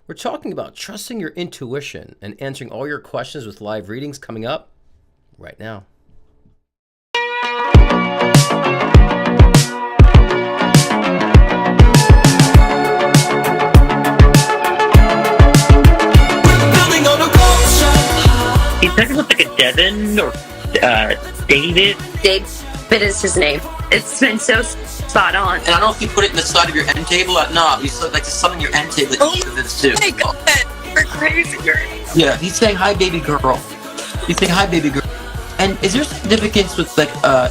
We're talking about trusting your intuition and answering all your questions with live readings coming up right now. He's talking about like a Devin or David. David is his name. It's been so spot on. And I don't know if you put it in the side of your end table or not. You like to summon your end table. This too. My God, you're crazy. Yeah, he's saying hi, baby girl. He's saying hi, baby girl. And is there significance with like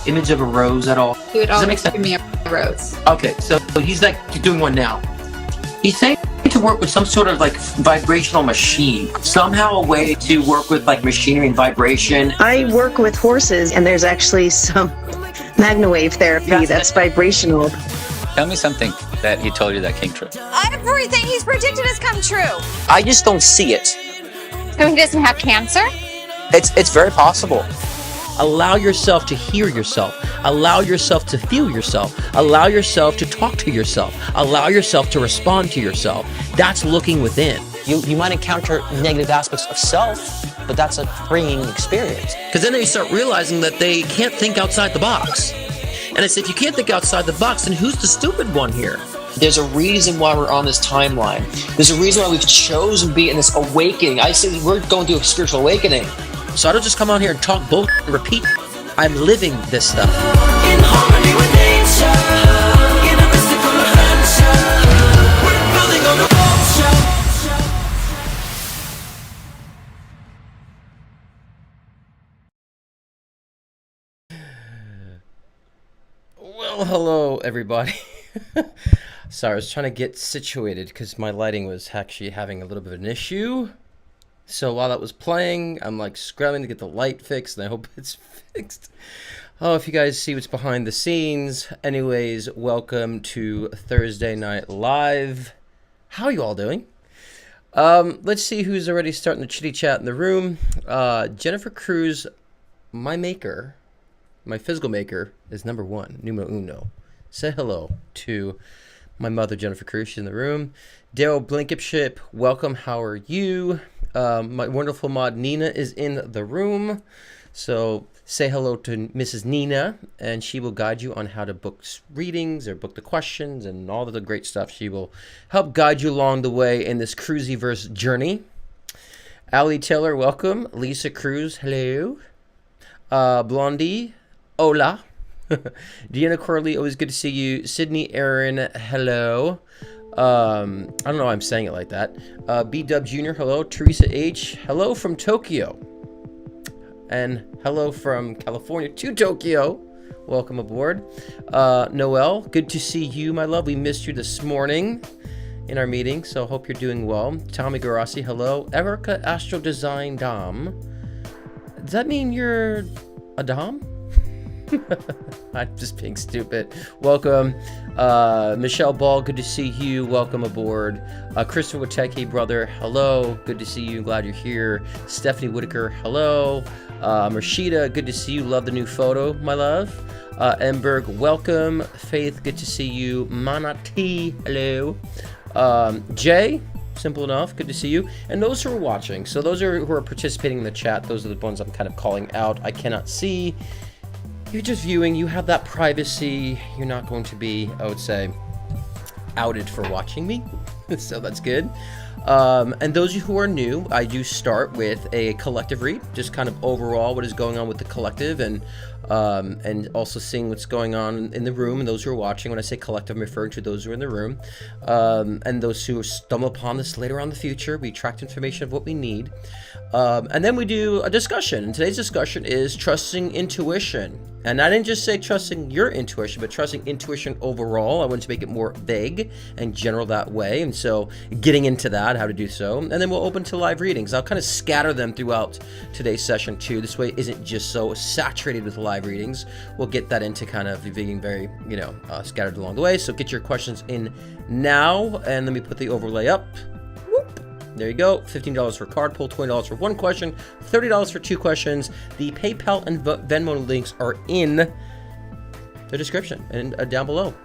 image of a rose at all? He would Does that always make sense? give me a rose. Okay, so he's like doing one now. He's saying to work with some sort of like vibrational machine. Somehow a way to work with like machinery and vibration. I work with horses, and there's actually some magnawave therapy that's vibrational. Tell me something that he told you that came true. Everything he's predicted has come true. I just don't see it. So he doesn't have cancer? It's very possible. Allow yourself to hear yourself. Allow yourself to feel yourself. Allow yourself to talk to yourself. Allow yourself to respond to yourself. That's looking within. You might encounter negative aspects of self, but that's a freeing experience. Because then they start realizing that they can't think outside the box. And I said, if you can't think outside the box, then who's the stupid one here? There's a reason why we're on this timeline. There's a reason why we've chosen to be in this awakening. I say we're going through a spiritual awakening. So I don't just come on here and talk bull and repeat. I'm living this stuff. In harmony with nature, in a mystical adventure, we're building on a culture. Well, hello, everybody. Sorry, I was trying to get situated because my lighting was actually having a little bit of an issue. So while that was playing, I'm like scrambling to get the light fixed, and I hope it's fixed. Oh, if you guys see what's behind the scenes. Anyways, welcome to Thursday Night Live. How are you all doing? Let's see who's already starting the chitty chat in the room. Jennifer Cruz, my maker, my physical maker, is number one, numero uno. Say hello to my mother, Jennifer Cruz. She's in the room. Daryl Blankenship, welcome. How are you? My wonderful mod Nina is in the room, so say hello to Mrs. Nina, and she will guide you on how to book readings or book the questions and all of the great stuff. She will help guide you along the way in this Cruisyverse journey. Allie Taylor, welcome. Lisa Cruz, hello. Blondie, hola. Deanna Corley, always good to see you. Sydney Aaron, hello. I don't know why I'm saying it like that. B-Dub Jr., hello. Teresa H., hello from Tokyo. And hello from California to Tokyo. Welcome aboard. Noelle, good to see you, my love. We missed you this morning in our meeting, so hope you're doing well. Tommy Garassi, hello. Erica Astro Design Dom. Does that mean you're a Dom? I'm just being stupid. Welcome. Michelle Ball, good to see you. Welcome aboard. Christopher Witecki, brother, hello. Good to see you. Glad you're here. Stephanie Whitaker, hello. Rashida, good to see you. Love the new photo, my love. Emberg, welcome. Faith, good to see you. Manati, hello. Jay, simple enough, good to see you. And those who are watching, so those who are participating in the chat, those are the ones I'm kind of calling out. I cannot see. You're just viewing, you have that privacy. You're not going to be, I would say, outed for watching me. So that's good. And those of you who are new, I do start with a collective read, just kind of overall what is going on with the collective, and also seeing what's going on in the room. And those who are watching, when I say collective, I'm referring to those who are in the room, and those who stumble upon this later on in the future. We track information of what we need, and then we do a discussion. And today's discussion is trusting intuition. And I didn't just say trusting your intuition, but trusting intuition overall. I wanted to make it more vague and general that way. And so getting into that, how to do so. And then we'll open to live readings. I'll kind of scatter them throughout today's session too. This way it isn't just so saturated with live readings. We'll get that into kind of being very, scattered along the way. So get your questions in now. And let me put the overlay up. There you go. $15 for card pull, $20 for one question, $30 for two questions. The PayPal and Venmo links are in the description and down below.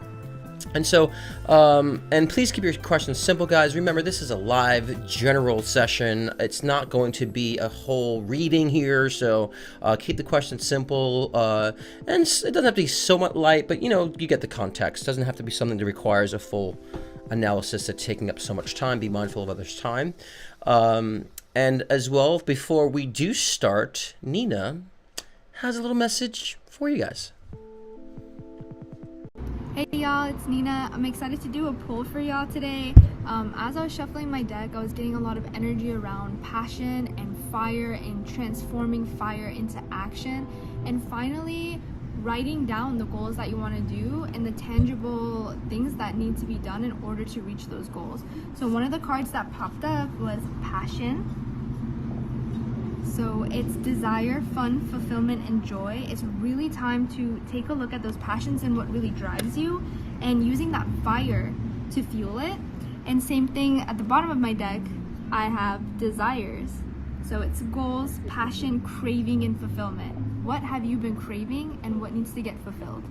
And so, and please keep your questions simple, guys. Remember, this is a live general session. It's not going to be a whole reading here, so keep the questions simple. And it doesn't have to be so much light, but, you know, you get the context. It doesn't have to be something that requires a full analysis that's taking up so much time. Be mindful of others' time. And as well, before we do start, Nina has a little message for you guys. Hey y'all, it's Nina. I'm excited to do a poll for y'all today. As I was shuffling my deck, I was getting a lot of energy around passion and fire and transforming fire into action, and finally writing down the goals that you want to do and the tangible things that need to be done in order to reach those goals. So one of the cards that popped up was passion. So it's desire, fun, fulfillment, and joy. It's really time to take a look at those passions and what really drives you, and using that fire to fuel it. And same thing at the bottom of my deck, I have desires. So it's goals, passion, craving, and fulfillment. What have you been craving and what needs to get fulfilled?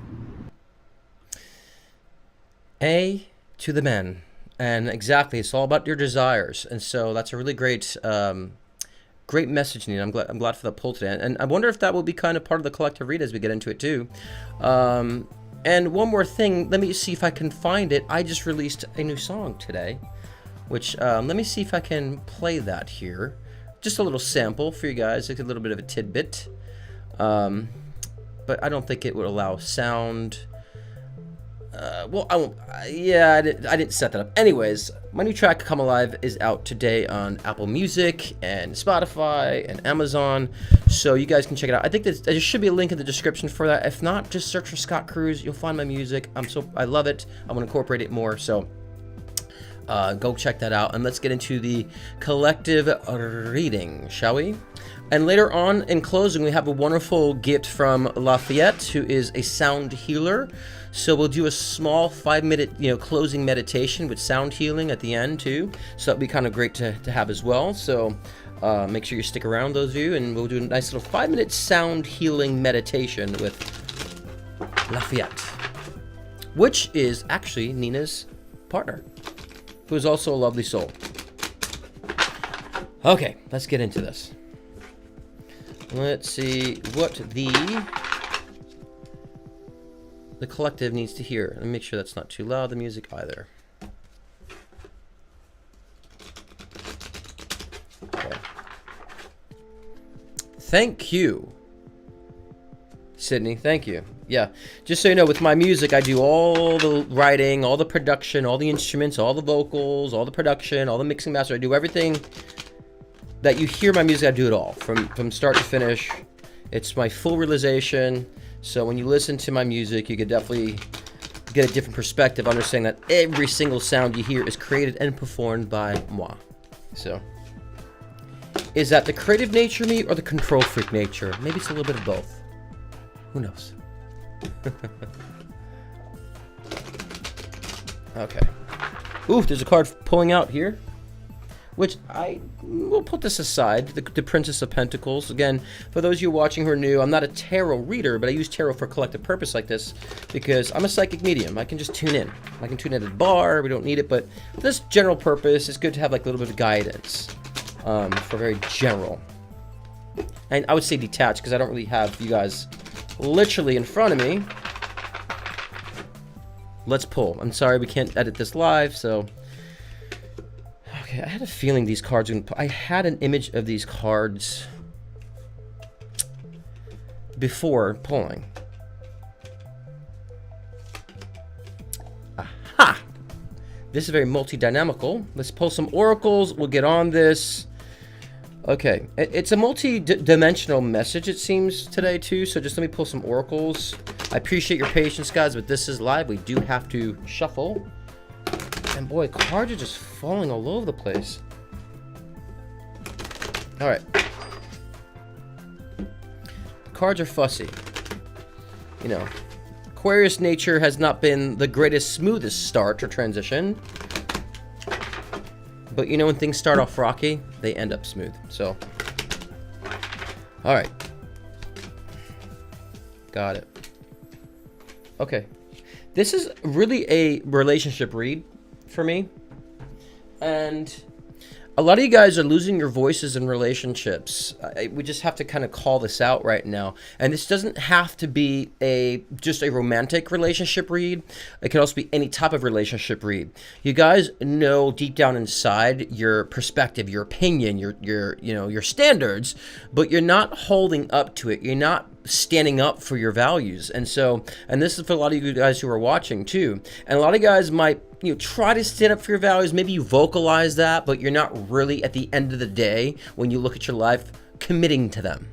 A to the men. And exactly, it's all about your desires. And so that's a really great great message, Nina. I'm glad for the poll today. And I wonder if that will be kind of part of the collective read as we get into it too. And one more thing, let me see if I can find it. I just released a new song today, which let me see if I can play that here. Just a little sample for you guys, like a little bit of a tidbit. But I don't think it would allow sound. Well, I won't. Yeah, I didn't set that up. Anyways, my new track "Come Alive" is out today on Apple Music and Spotify and Amazon, so you guys can check it out. I think there should be a link in the description for that. If not, just search for Scott Cruz. You'll find my music. I love it. I want to incorporate it more. So go check that out, and let's get into the collective reading, shall we? And later on, in closing, we have a wonderful gift from Lafayette, who is a sound healer. So we'll do a small 5-minute, closing meditation with sound healing at the end too. So that'd be kind of great to have as well. So make sure you stick around, those of you, and we'll do a nice little 5-minute sound healing meditation with Lafayette, which is actually Nina's partner, who is also a lovely soul. Okay, let's get into this. Let's see what the collective needs to hear. Let me make sure that's not too loud, the music either. Okay. Thank you, Sydney. Thank you. Yeah, just so you know, with my music, I do all the writing, all the production, all the instruments, all the vocals, all the production, all the mixing master. I do everything that you hear my music. I do it all from start to finish. It's my full realization. So when you listen to my music, you could definitely get a different perspective, understanding that every single sound you hear is created and performed by moi. So, is that the creative nature of me or the control freak nature? Maybe it's a little bit of both. Who knows? Okay. Ooh, there's a card pulling out here, which I will put this aside. The Princess of Pentacles. Again, for those of you watching who are new, I'm not a tarot reader, but I use tarot for collective purpose like this because I'm a psychic medium. I can just tune in. I can tune in at the bar. We don't need it, but for this general purpose, it's good to have like a little bit of guidance for very general. And I would say detached because I don't really have you guys literally in front of me. Let's pull. I'm sorry we can't edit this live, so... Okay, I had a feeling these cards... I had an image of these cards before pulling. Aha! This is very multi-dynamical. Let's pull some oracles. We'll get on this. Okay, it's a multi-dimensional message, it seems, today, too. So just let me pull some oracles. I appreciate your patience, guys, but this is live. We do have to shuffle. And boy, cards are just falling all over the place. All right. The cards are fussy. You know, Aquarius nature has not been the greatest, smoothest start or transition. But you know, when things start off rocky, they end up smooth. So, all right. Got it. Okay. This is really a relationship read for me. And a lot of you guys are losing your voices in relationships. We just have to kind of call this out right now. And this doesn't have to be just a romantic relationship read. It can also be any type of relationship read. You guys know deep down inside your perspective, your opinion, your standards, but you're not holding up to it. You're not standing up for your values. And this is for a lot of you guys who are watching too. And a lot of guys might try to stand up for your values. Maybe you vocalize that, but you're not really, at the end of the day, when you look at your life, committing to them,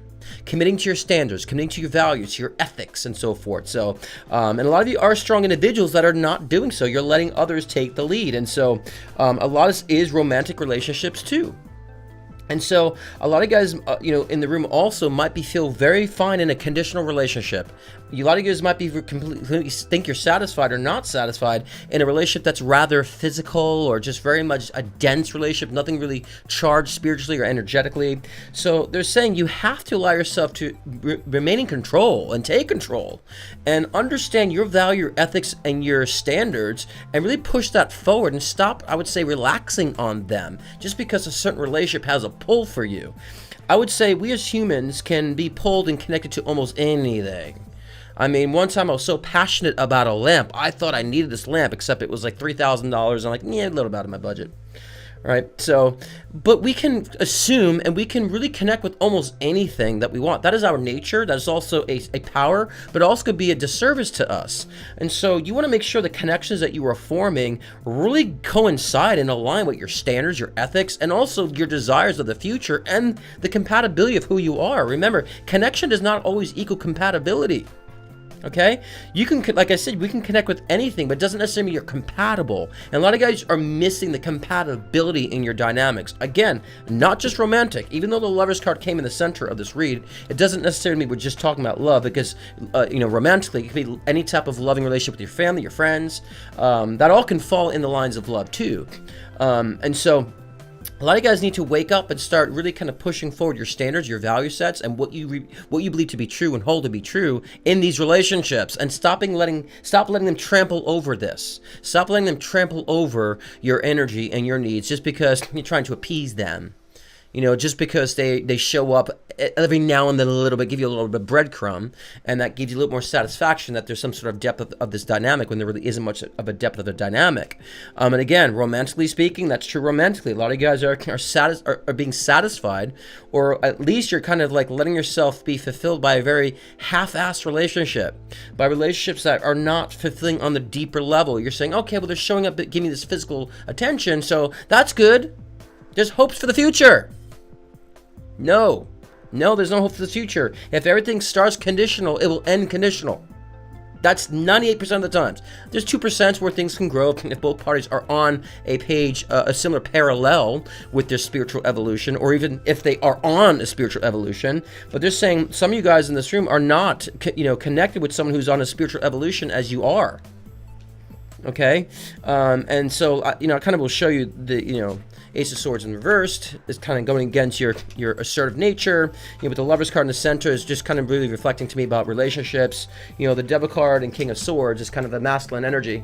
committing to your standards, committing to your values, to your ethics, and so forth. So, and a lot of you are strong individuals that are not doing so. You're letting others take the lead. And so, a lot of this is romantic relationships too. And so a lot of guys, in the room also might feel very fine in a conditional relationship. A lot of guys might be completely think you're satisfied or not satisfied in a relationship that's rather physical or just very much a dense relationship, nothing really charged spiritually or energetically. So they're saying you have to allow yourself to remain in control and take control and understand your value, your ethics, and your standards, and really push that forward and stop, I would say, relaxing on them just because a certain relationship has a pull for you. I would say we as humans can be pulled and connected to almost anything. I mean, one time I was so passionate about a lamp, I thought I needed this lamp, except it was like $3,000. I'm like, yeah, a little bit out of my budget. All right, so, but we can assume and we can really connect with almost anything that we want. That is our nature. That is also a power, but it also could be a disservice to us. And so you want to make sure the connections that you are forming really coincide and align with your standards, your ethics, and also your desires of the future and the compatibility of who you are. Remember, connection does not always equal compatibility. Okay, you can, like I said, we can connect with anything, but it doesn't necessarily mean you're compatible. And a lot of guys are missing the compatibility in your dynamics. Again, not just romantic. Even though the Lovers card came in the center of this read, it doesn't necessarily mean we're just talking about love, because romantically, it could be any type of loving relationship with your family, your friends. That all can fall in the lines of love too. And so a lot of guys need to wake up and start really kind of pushing forward your standards, your value sets, and what you believe to be true and hold to be true in these relationships, and stop letting them trample over this. Stop letting them trample over your energy and your needs just because you're trying to appease them. Just because they show up every now and then a little bit, give you a little bit of breadcrumb, and that gives you a little more satisfaction that there's some sort of depth of this dynamic when there really isn't much of a depth of the dynamic. And again, romantically speaking, that's true romantically. A lot of guys are being satisfied, or at least you're kind of like letting yourself be fulfilled by a very half-assed relationship, by relationships that are not fulfilling on the deeper level. You're saying, okay, well, they're showing up, giving me this physical attention, so that's good. There's hopes for the future. No, there's no hope for the future. If everything starts conditional, it will end conditional. That's 98% of the times. There's 2% where things can grow if both parties are on a page, a similar parallel with their spiritual evolution, or even if they are on a spiritual evolution. But they're saying some of you guys in this room are not, connected with someone who's on a spiritual evolution as you are. Okay, and so I kind of will show you the Ace of Swords in reversed is kind of going against your assertive nature. With the Lovers card in the center is just kind of really reflecting to me about relationships. The Devil card and King of Swords is kind of the masculine energy.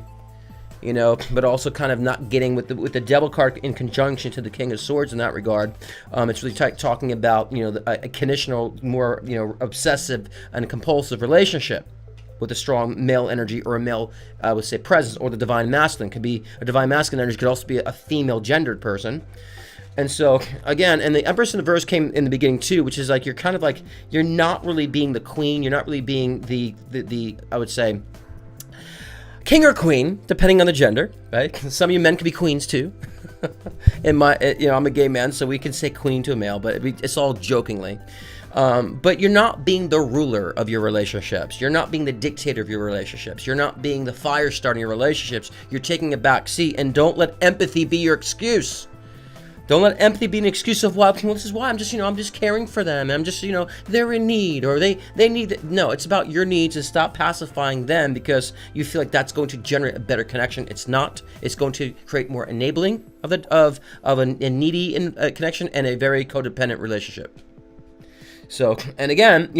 But also kind of not getting with the Devil card in conjunction to the King of Swords in that regard. It's really talking about a conditional, more obsessive and compulsive relationship with a strong male energy, or a male, I would say, presence, or the divine masculine. Could be a divine masculine energy, could also be a female gendered person. And so again, and the Empress in the verse came in the beginning too, which is like you're kind of like, you're not really being the queen, you're not really being the I would say, king or queen, depending on the gender, right? Some of you men can be queens too. I'm a gay man, so we can say queen to a male, but it's all jokingly. But you're not being the ruler of your relationships. You're not being the dictator of your relationships. You're not being the fire starter in your relationships. You're taking a back seat, and don't let empathy be your excuse. Don't let empathy be an excuse of, well, this is why I'm just caring for them. I'm just, they're in need, or they need it. No, it's about your needs, and stop pacifying them because you feel like that's going to generate a better connection. It's not. It's going to create more enabling of a needy connection and a very codependent relationship. So, and again,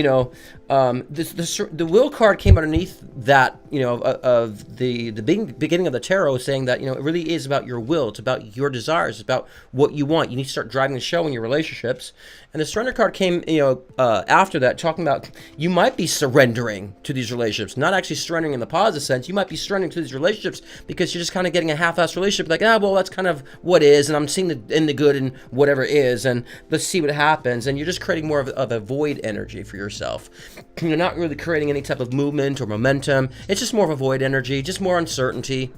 The will card came underneath that, of the beginning of the tarot, saying that, it really is about your will. It's about your desires. It's about what you want. You need to start driving the show in your relationships. And the surrender card came, after that, talking about you might be surrendering to these relationships, not actually surrendering in the positive sense. You might be surrendering to these relationships because you're just kind of getting a half-assed relationship, like, well, that's kind of what is, and I'm seeing the good in whatever is, and let's see what happens. And you're just creating more of a void energy for yourself. You're not really creating any type of movement or momentum. It's just more of a void energy, just more uncertainty.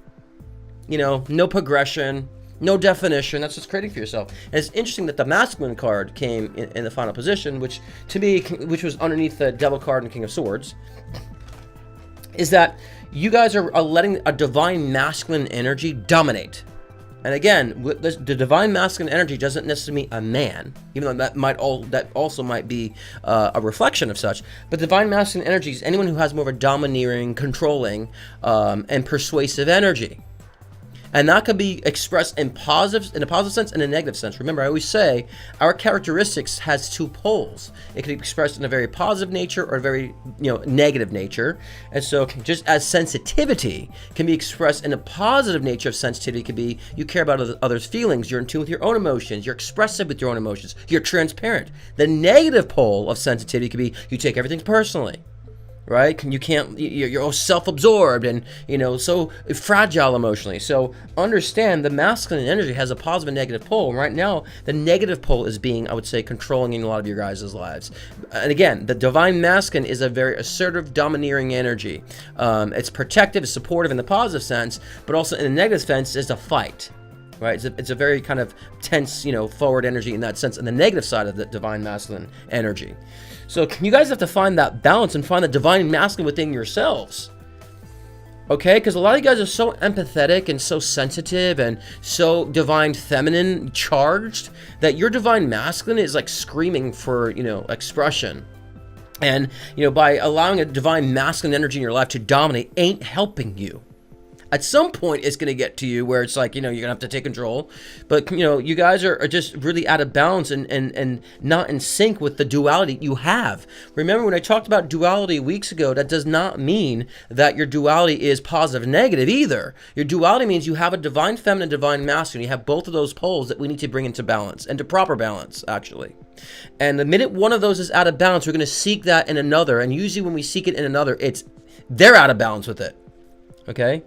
No progression, no definition. That's what's creating for yourself. And it's interesting that the masculine card came in the final position, which was underneath the Devil card and King of Swords, is that you guys are letting a divine masculine energy dominate. And again, the divine masculine energy doesn't necessarily mean a man, even though that also might be a reflection of such. But divine masculine energy is anyone who has more of a domineering, controlling, and persuasive energy. And that could be expressed in a positive sense and a negative sense. Remember, I always say our characteristics has two poles. It can be expressed in a very positive nature or a very, negative nature. And so just as sensitivity can be expressed in a positive nature of sensitivity, could be you care about others' feelings, you're in tune with your own emotions, you're expressive with your own emotions, you're transparent. The negative pole of sensitivity could be you take everything personally. Right? You're all self-absorbed and, so fragile emotionally. So understand the masculine energy has a positive and negative pole. And right now, the negative pole is being, I would say, controlling in a lot of your guys' lives. And again, the divine masculine is a very assertive, domineering energy. It's protective, it's supportive in the positive sense, but also in the negative sense is a fight. Right? It's a very kind of tense, forward energy in that sense, and the negative side of the divine masculine energy. So you guys have to find that balance and find the divine masculine within yourselves. Okay? Because a lot of you guys are so empathetic and so sensitive and so divine feminine charged that your divine masculine is like screaming for, expression. And, by allowing a divine masculine energy in your life to dominate ain't helping you. At some point, it's going to get to you where it's like, you're going to have to take control. But, you guys are just really out of balance and not in sync with the duality you have. Remember, when I talked about duality weeks ago, that does not mean that your duality is positive and negative either. Your duality means you have a divine feminine, divine masculine. You have both of those poles that we need to bring into balance, into proper balance, actually. And the minute one of those is out of balance, we're going to seek that in another. And usually when we seek it in another, they're out of balance with it. Okay,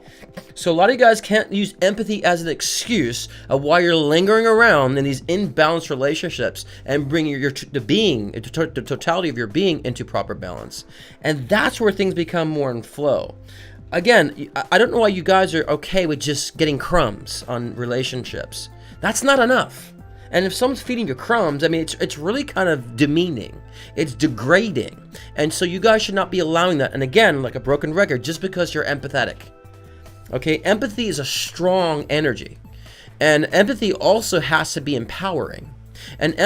so a lot of you guys can't use empathy as an excuse of why you're lingering around in these imbalanced relationships and bring the totality of your being into proper balance. And that's where things become more in flow. Again, I don't know why you guys are okay with just getting crumbs on relationships. That's not enough. And if someone's feeding you crumbs, it's really kind of demeaning. It's degrading. And so you guys should not be allowing that. And again, like a broken record, just because you're empathetic. Okay, empathy is a strong energy. And empathy also has to be empowering. And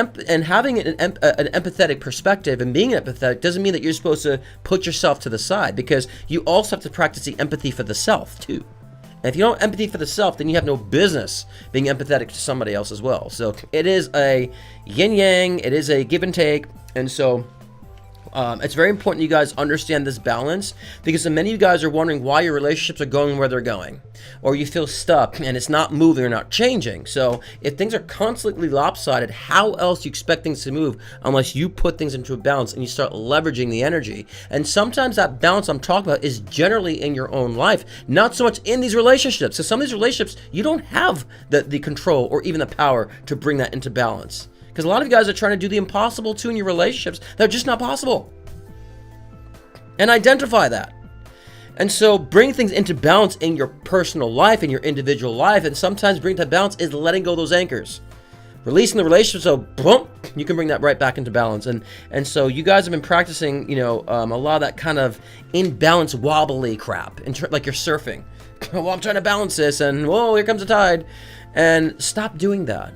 having an empathetic perspective and being empathetic doesn't mean that you're supposed to put yourself to the side, because you also have to practice the empathy for the self too. And if you don't have empathy for the self, then you have no business being empathetic to somebody else as well. So it is a yin-yang, it is a give and take. And so it's very important you guys understand this balance, because many of you guys are wondering why your relationships are going where they're going, or you feel stuck and it's not moving or not changing. So if things are constantly lopsided, how else do you expect things to move unless you put things into a balance and you start leveraging the energy? And sometimes that balance I'm talking about is generally in your own life, not so much in these relationships. So some of these relationships, you don't have the control or even the power to bring that into balance. Because a lot of you guys are trying to do the impossible too in your relationships that are just not possible. And identify that. And so bring things into balance in your personal life, in your individual life. And sometimes bring that balance is letting go of those anchors. Releasing the relationship, so boom, you can bring that right back into balance. And so you guys have been practicing, a lot of that kind of imbalance wobbly crap, like you're surfing. Well, I'm trying to balance this, and whoa, here comes the tide. And stop doing that.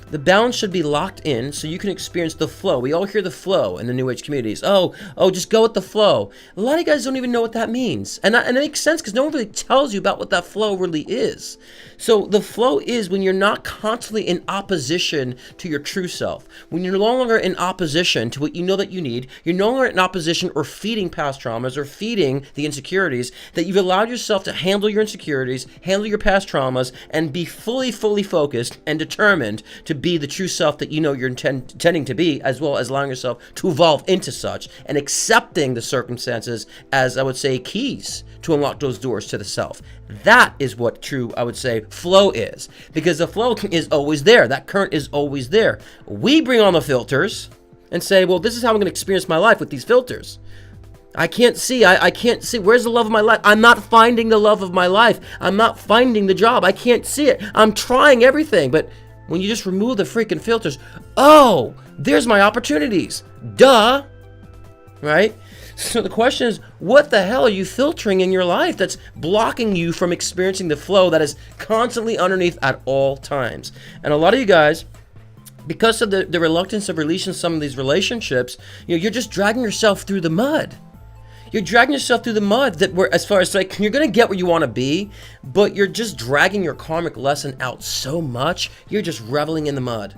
The balance should be locked in so you can experience the flow. We all hear the flow in the New Age communities. Oh, just go with the flow. A lot of you guys don't even know what that means. And it makes sense because no one really tells you about what that flow really is. So the flow is when you're not constantly in opposition to your true self. When you're no longer in opposition to what you know that you need. You're no longer in opposition or feeding past traumas or feeding the insecurities. That you've allowed yourself to handle your insecurities, handle your past traumas, and be fully focused and determined to be the true self that you know you're intending to be, as well as allowing yourself to evolve into such and accepting the circumstances as, I would say, keys to unlock those doors to the self. That is what true, I would say, flow is, because the flow is always there. That current is always there. We bring on the filters and say, well, this is how I'm going to experience my life with these filters. I can't see. I can't see. Where's the love of my life? I'm not finding the love of my life. I'm not finding the job. I can't see it. I'm trying everything, but when you just remove the freaking filters, oh, there's my opportunities. Duh. Right? So the question is, what the hell are you filtering in your life that's blocking you from experiencing the flow that is constantly underneath at all times? And a lot of you guys, because of the reluctance of releasing some of these relationships, you're just dragging yourself through the mud. You're dragging yourself through the mud as far as like, you're going to get where you want to be, but you're just dragging your karmic lesson out so much, you're just reveling in the mud.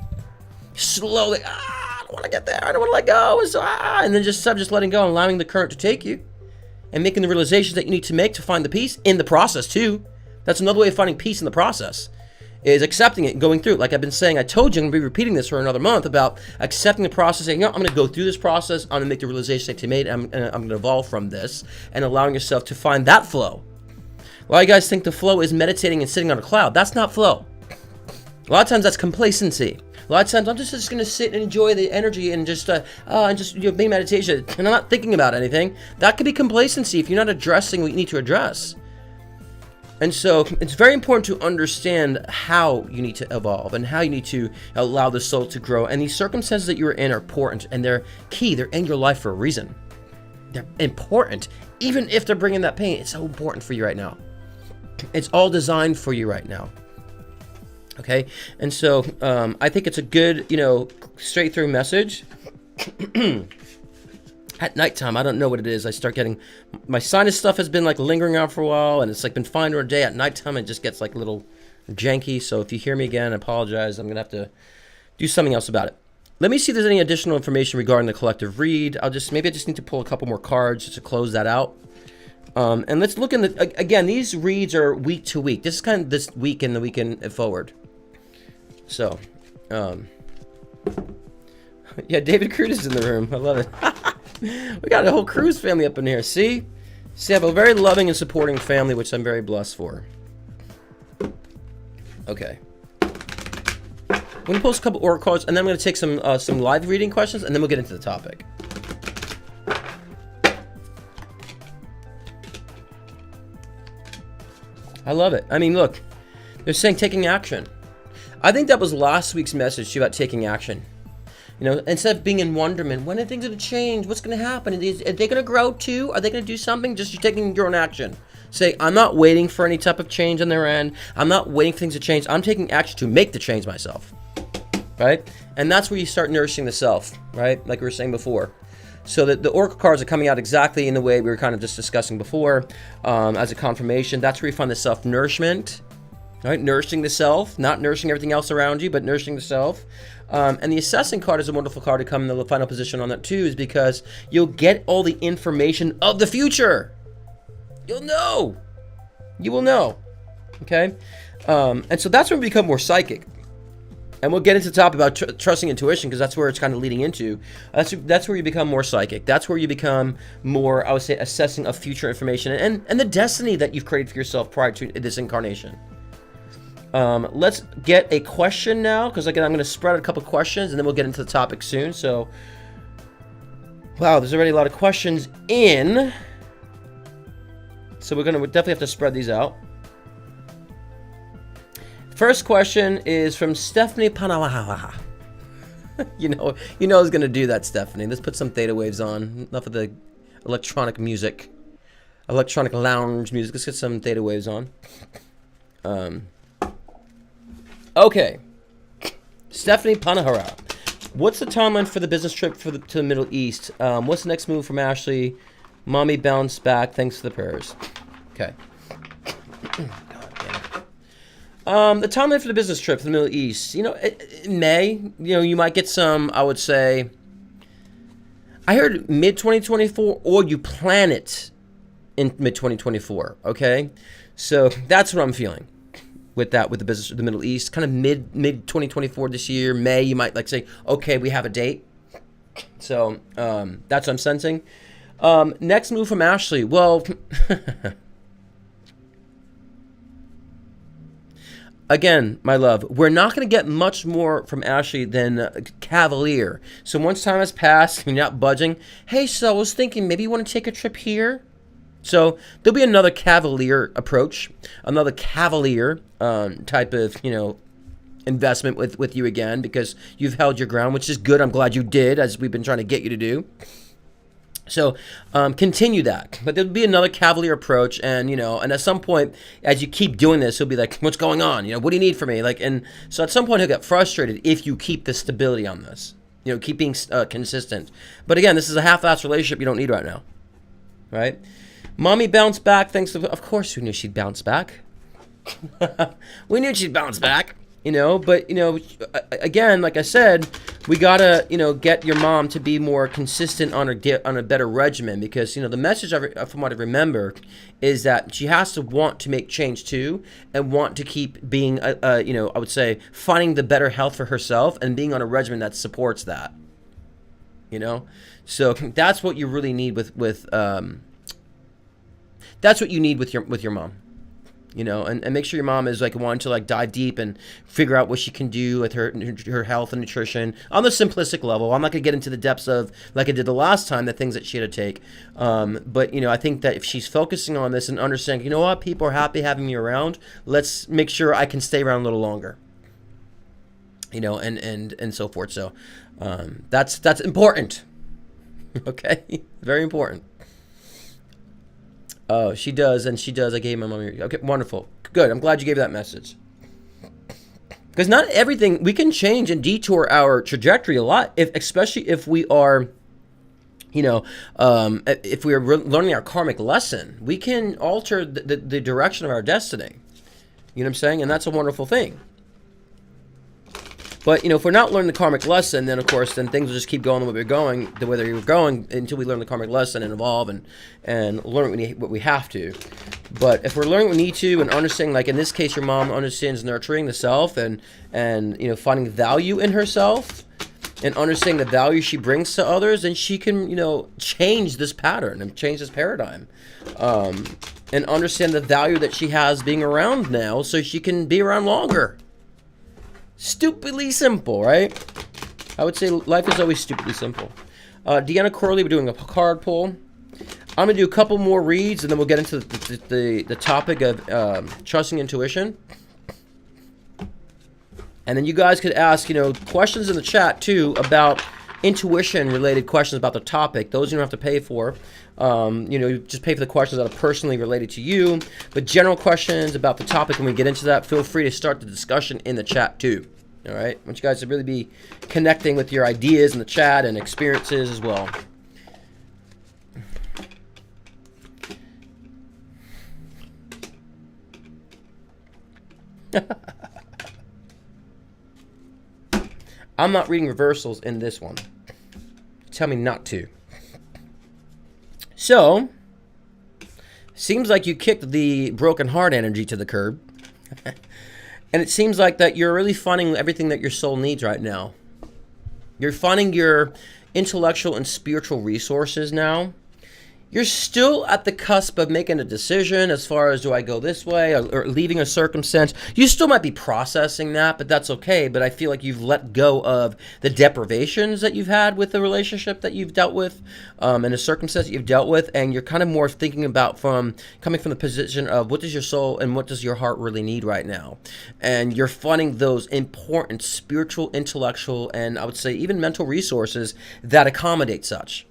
Slowly, I don't want to get there, I don't want to let go, and then just letting go and allowing the current to take you and making the realizations that you need to make to find the peace in the process too. That's another way of finding peace in the process, is accepting it and going through it. Like I've been saying, I told you I'm going to be repeating this for another month about accepting the process, saying, I'm going to go through this process, I'm going to make the realization that you made, I'm going to evolve from this, and allowing yourself to find that flow. A lot of you guys think the flow is meditating and sitting on a cloud. That's not flow. A lot of times that's complacency. A lot of times I'm just going to sit and enjoy the energy and just be meditation, and I'm not thinking about anything. That could be complacency if you're not addressing what you need to address. And so it's very important to understand how you need to evolve and how you need to allow the soul to grow. And these circumstances that you're in are important, and they're key. They're in your life for a reason. They're important. Even if they're bringing that pain, it's so important for you right now. It's all designed for you right now. Okay? And so I think it's a good, straight through message. At nighttime, I don't know what it is. I start getting, my sinus stuff has been like lingering out for a while, and it's like been fine during the day. At nighttime, it just gets like a little janky. So if you hear me again, I apologize. I'm gonna have to do something else about it. Let me see if there's any additional information regarding the collective read. Maybe I just need to pull a couple more cards just to close that out. And let's look in again, these reads are week to week. This is kind of this week and the weekend forward. So, yeah, David Cruz is in the room. I love it. We got a whole Cruz family up in here. See, I have a very loving and supporting family, which I'm very blessed for. Okay. I'm gonna post a couple oracle cards, and then I'm gonna take some live reading questions, and then we'll get into the topic. I love it. I mean, look, they're saying taking action. I think that was last week's message about taking action. Instead of being in wonderment, when are things going to change? What's going to happen? Are they going to grow too? Are they going to do something? Just you're taking your own action. Say, I'm not waiting for any type of change on their end. I'm not waiting for things to change. I'm taking action to make the change myself. Right? And that's where you start nourishing the self, right? Like we were saying before. So that the oracle cards are coming out exactly in the way we were kind of just discussing before, as a confirmation. That's where you find the self-nourishment, right? Nourishing the self, not nourishing everything else around you, but nourishing the self. And the assessing card is a wonderful card to come in the final position on that too, is because you'll get all the information of the future. You'll know. You will know. Okay? And so that's when we become more psychic. And we'll get into the topic about trusting intuition, because that's where it's kind of leading into. That's where you become more psychic. That's where you become more, I would say, assessing of future information and the destiny that you've created for yourself prior to this incarnation. Let's get a question now, because again, I'm going to spread a couple questions, and then we'll get into the topic soon. So, wow, there's already a lot of questions in. So we're definitely have to spread these out. First question is from Stephanie Panawaha. you know I was going to do that, Stephanie. Let's put some theta waves on. Enough of the electronic music. Electronic lounge music. Let's get some theta waves on. Okay. Stephanie Panahara. What's the timeline for the business trip to the Middle East? What's the next move from Ashley? Mommy bounced back. Thanks for the prayers. Okay. The timeline for the business trip to the Middle East. You know, in May, you know, you might get some, I would say, I heard mid-2024, or you plan it in mid-2024, okay? So that's what I'm feeling with that, with the business of the Middle East. Kind of mid-2024 this year. May, you might like say, okay, we have a date. So that's what I'm sensing. Next move from Ashley. Well, again, my love, we're not going to get much more from Ashley than cavalier. So once time has passed, you're not budging. Hey, so I was thinking maybe you want to take a trip here. So there'll be another cavalier approach, another cavalier type of, you know, investment with you again, because you've held your ground, which is good. I'm glad you did, as we've been trying to get you to do. So continue that, but there'll be another cavalier approach, and you know, and at some point, as you keep doing this, he'll be like, "What's going on? You know, what do you need from me?" Like, and so at some point, he'll get frustrated if you keep the stability on this. You know, keep being consistent. But again, this is a half-assed relationship you don't need right now, right? Mommy bounced back. Thanks to, of course, we knew she'd bounce back. We knew she'd bounce back. You know, but, you know, again, like I said, we got to, you know, get your mom to be more consistent on a better regimen, because, you know, the message from what I remember is that she has to want to make change too, and want to keep being, you know, I would say finding the better health for herself and being on a regimen that supports that, you know. So that's what you really need that's what you need with your mom. You know, and make sure your mom is like wanting to like dive deep and figure out what she can do with her health and nutrition on the simplistic level. I'm not gonna get into the depths of, like I did the last time, the things that she had to take. But you know, I think that if she's focusing on this and understanding, you know what, people are happy having me around. Let's make sure I can stay around a little longer. You know, and so forth. So that's important. Okay, very important. Oh, she does, and she does. I gave my mom your... Okay, wonderful. Good. I'm glad you gave that message. Because not everything... We can change and detour our trajectory a lot, especially if we are, you know, if we are learning our karmic lesson. We can alter the direction of our destiny. You know what I'm saying? And that's a wonderful thing. But, you know, if we're not learning the karmic lesson, then, of course, then things will just keep going the way they were going until we learn the karmic lesson and evolve and learn what we have to. But if we're learning what we need to and understanding, like in this case, your mom understands nurturing the self and you know, finding value in herself and understanding the value she brings to others, and she can, you know, change this pattern and change this paradigm. And understand the value that she has being around now so she can be around longer. Stupidly simple, right? I would say life is always stupidly simple. Deanna Corley, we're doing a card pull. I'm going to do a couple more reads, and then we'll get into the topic of trusting intuition. And then you guys could ask, you know, questions in the chat, too, about intuition-related questions about the topic. Those you don't have to pay for. You know, just pay for the questions that are personally related to you. But general questions about the topic, when we get into that, feel free to start the discussion in the chat too. All right? I want you guys to really be connecting with your ideas in the chat and experiences as well. I'm not reading reversals in this one. Tell me not to. So, seems like you kicked the broken heart energy to the curb. And it seems like that you're really finding everything that your soul needs right now. You're finding your intellectual and spiritual resources now. You're still at the cusp of making a decision as far as, do I go this way or leaving a circumstance. You still might be processing that, but that's okay. But I feel like you've let go of the deprivations that you've had with the relationship that you've dealt with and the circumstance that you've dealt with. And you're kind of more thinking about coming from the position of what does your soul and what does your heart really need right now. And you're finding those important spiritual, intellectual, and I would say even mental resources that accommodate such.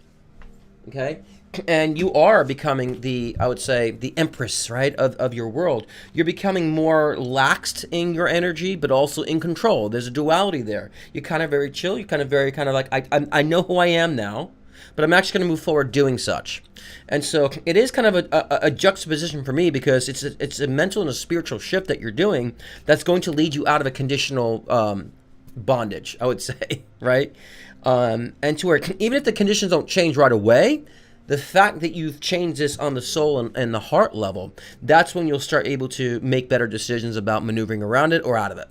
Okay? and you are becoming the, I would say, the empress, right, of your world. You're becoming more laxed in your energy, but also in control. There's a duality there. You're kind of very chill. You're kind of very kind of like, I know who I am now, but I'm actually going to move forward doing such. And so it is kind of a juxtaposition for me, because it's a mental and a spiritual shift that you're doing that's going to lead you out of a conditional bondage, I would say, right? And to where even if the conditions don't change right away, the fact that you've changed this on the soul and the heart level, that's when you'll start able to make better decisions about maneuvering around it or out of it.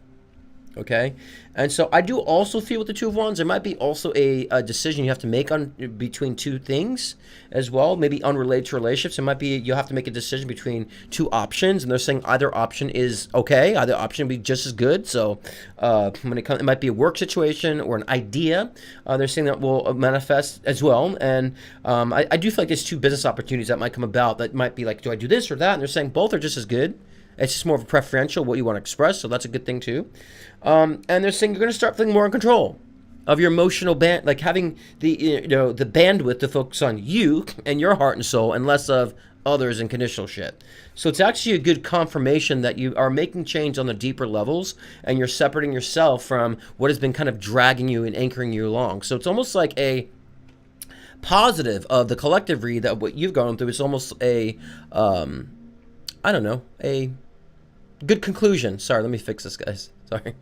Okay, and so I do also feel with the Two of Wands, there might be also a decision you have to make on between two things as well, maybe unrelated to relationships. It might be you'll have to make a decision between two options, and they're saying either option is okay, either option will be just as good. So when it might be a work situation or an idea. They're saying that will manifest as well, and I do feel like there's two business opportunities that might come about that might be like, do I do this or that? And they're saying both are just as good. It's just more of a preferential what you want to express, so that's a good thing too. And they're saying you're going to start feeling more in control of your emotional band, like having the the bandwidth to focus on you and your heart and soul, and less of others and conditional shit. So it's actually a good confirmation that you are making change on the deeper levels, and you're separating yourself from what has been kind of dragging you and anchoring you along. So it's almost like a positive of the collective read that what you've gone through. It's almost a I don't know, a good conclusion. Sorry, let me fix this, guys. Sorry.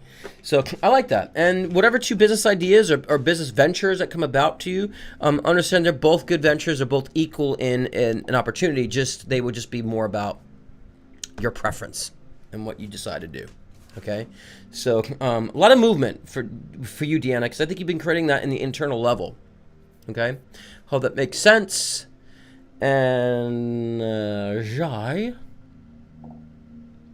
So I like that. And whatever two business ideas or business ventures that come about to you, understand they're both good ventures. They're both equal in an opportunity. Just they would just be more about your preference and what you decide to do. Okay. So a lot of movement for you, Deanna, because I think you've been creating that in the internal level. Okay. Hope that makes sense. And Jai.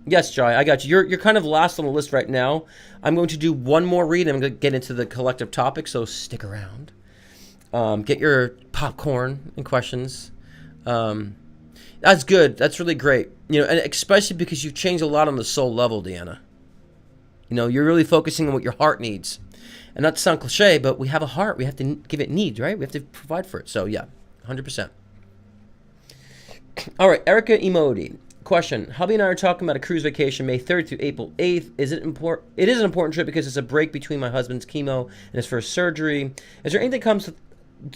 Yes, Jai, I got you. You're kind of last on the list right now. I'm going to do one more read, and I'm going to get into the collective topic, so stick around. Get your popcorn and questions. That's good. That's really great. And especially because you've changed a lot on the soul level, Deanna. You're really focusing on what your heart needs. And not to sound cliche, but we have a heart. We have to give it needs, right? We have to provide for it. So, yeah, 100%. All right, Erica Emodi. Question: hubby and I are talking about a cruise vacation May 3rd through April 8th. It is an important trip because it's a break between my husband's chemo and his first surgery. Is there anything that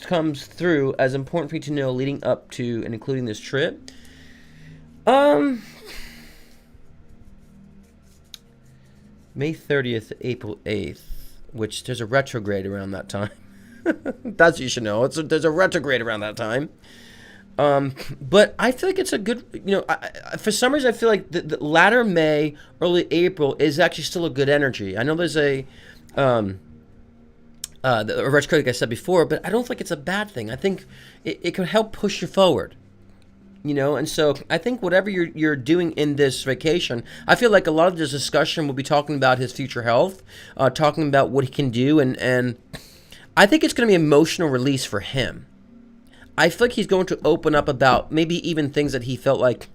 comes through as important for you to know leading up to and including this trip? May 30th, April 8th, which there's a retrograde around that time. That's what you should know. There's a retrograde around that time. But I feel like it's a good, for some reason I feel like the latter May, early April is actually still a good energy. I know there's a retrograde, like I said before, but I don't think it's a bad thing. I think it can help push you forward, and so I think whatever you're doing in this vacation, I feel like a lot of this discussion will be talking about his future health, talking about what he can do, and I think it's going to be emotional release for him. I feel like he's going to open up about maybe even things that he felt like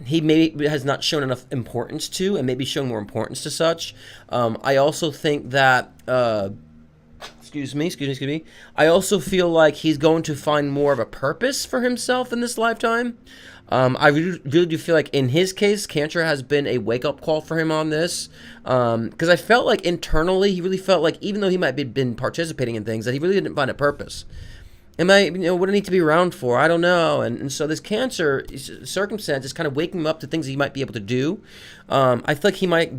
he maybe has not shown enough importance to, and maybe shown more importance to such. I also think that, excuse me. I also feel like he's going to find more of a purpose for himself in this lifetime. I really do feel like in his case, Cancer has been a wake-up call for him on this. Because I felt like internally, he really felt like even though he might have been participating in things, that he really didn't find a purpose. What do I need to be around for? I don't know. And so this Cancer circumstance is kind of waking him up to things he might be able to do. I feel like he might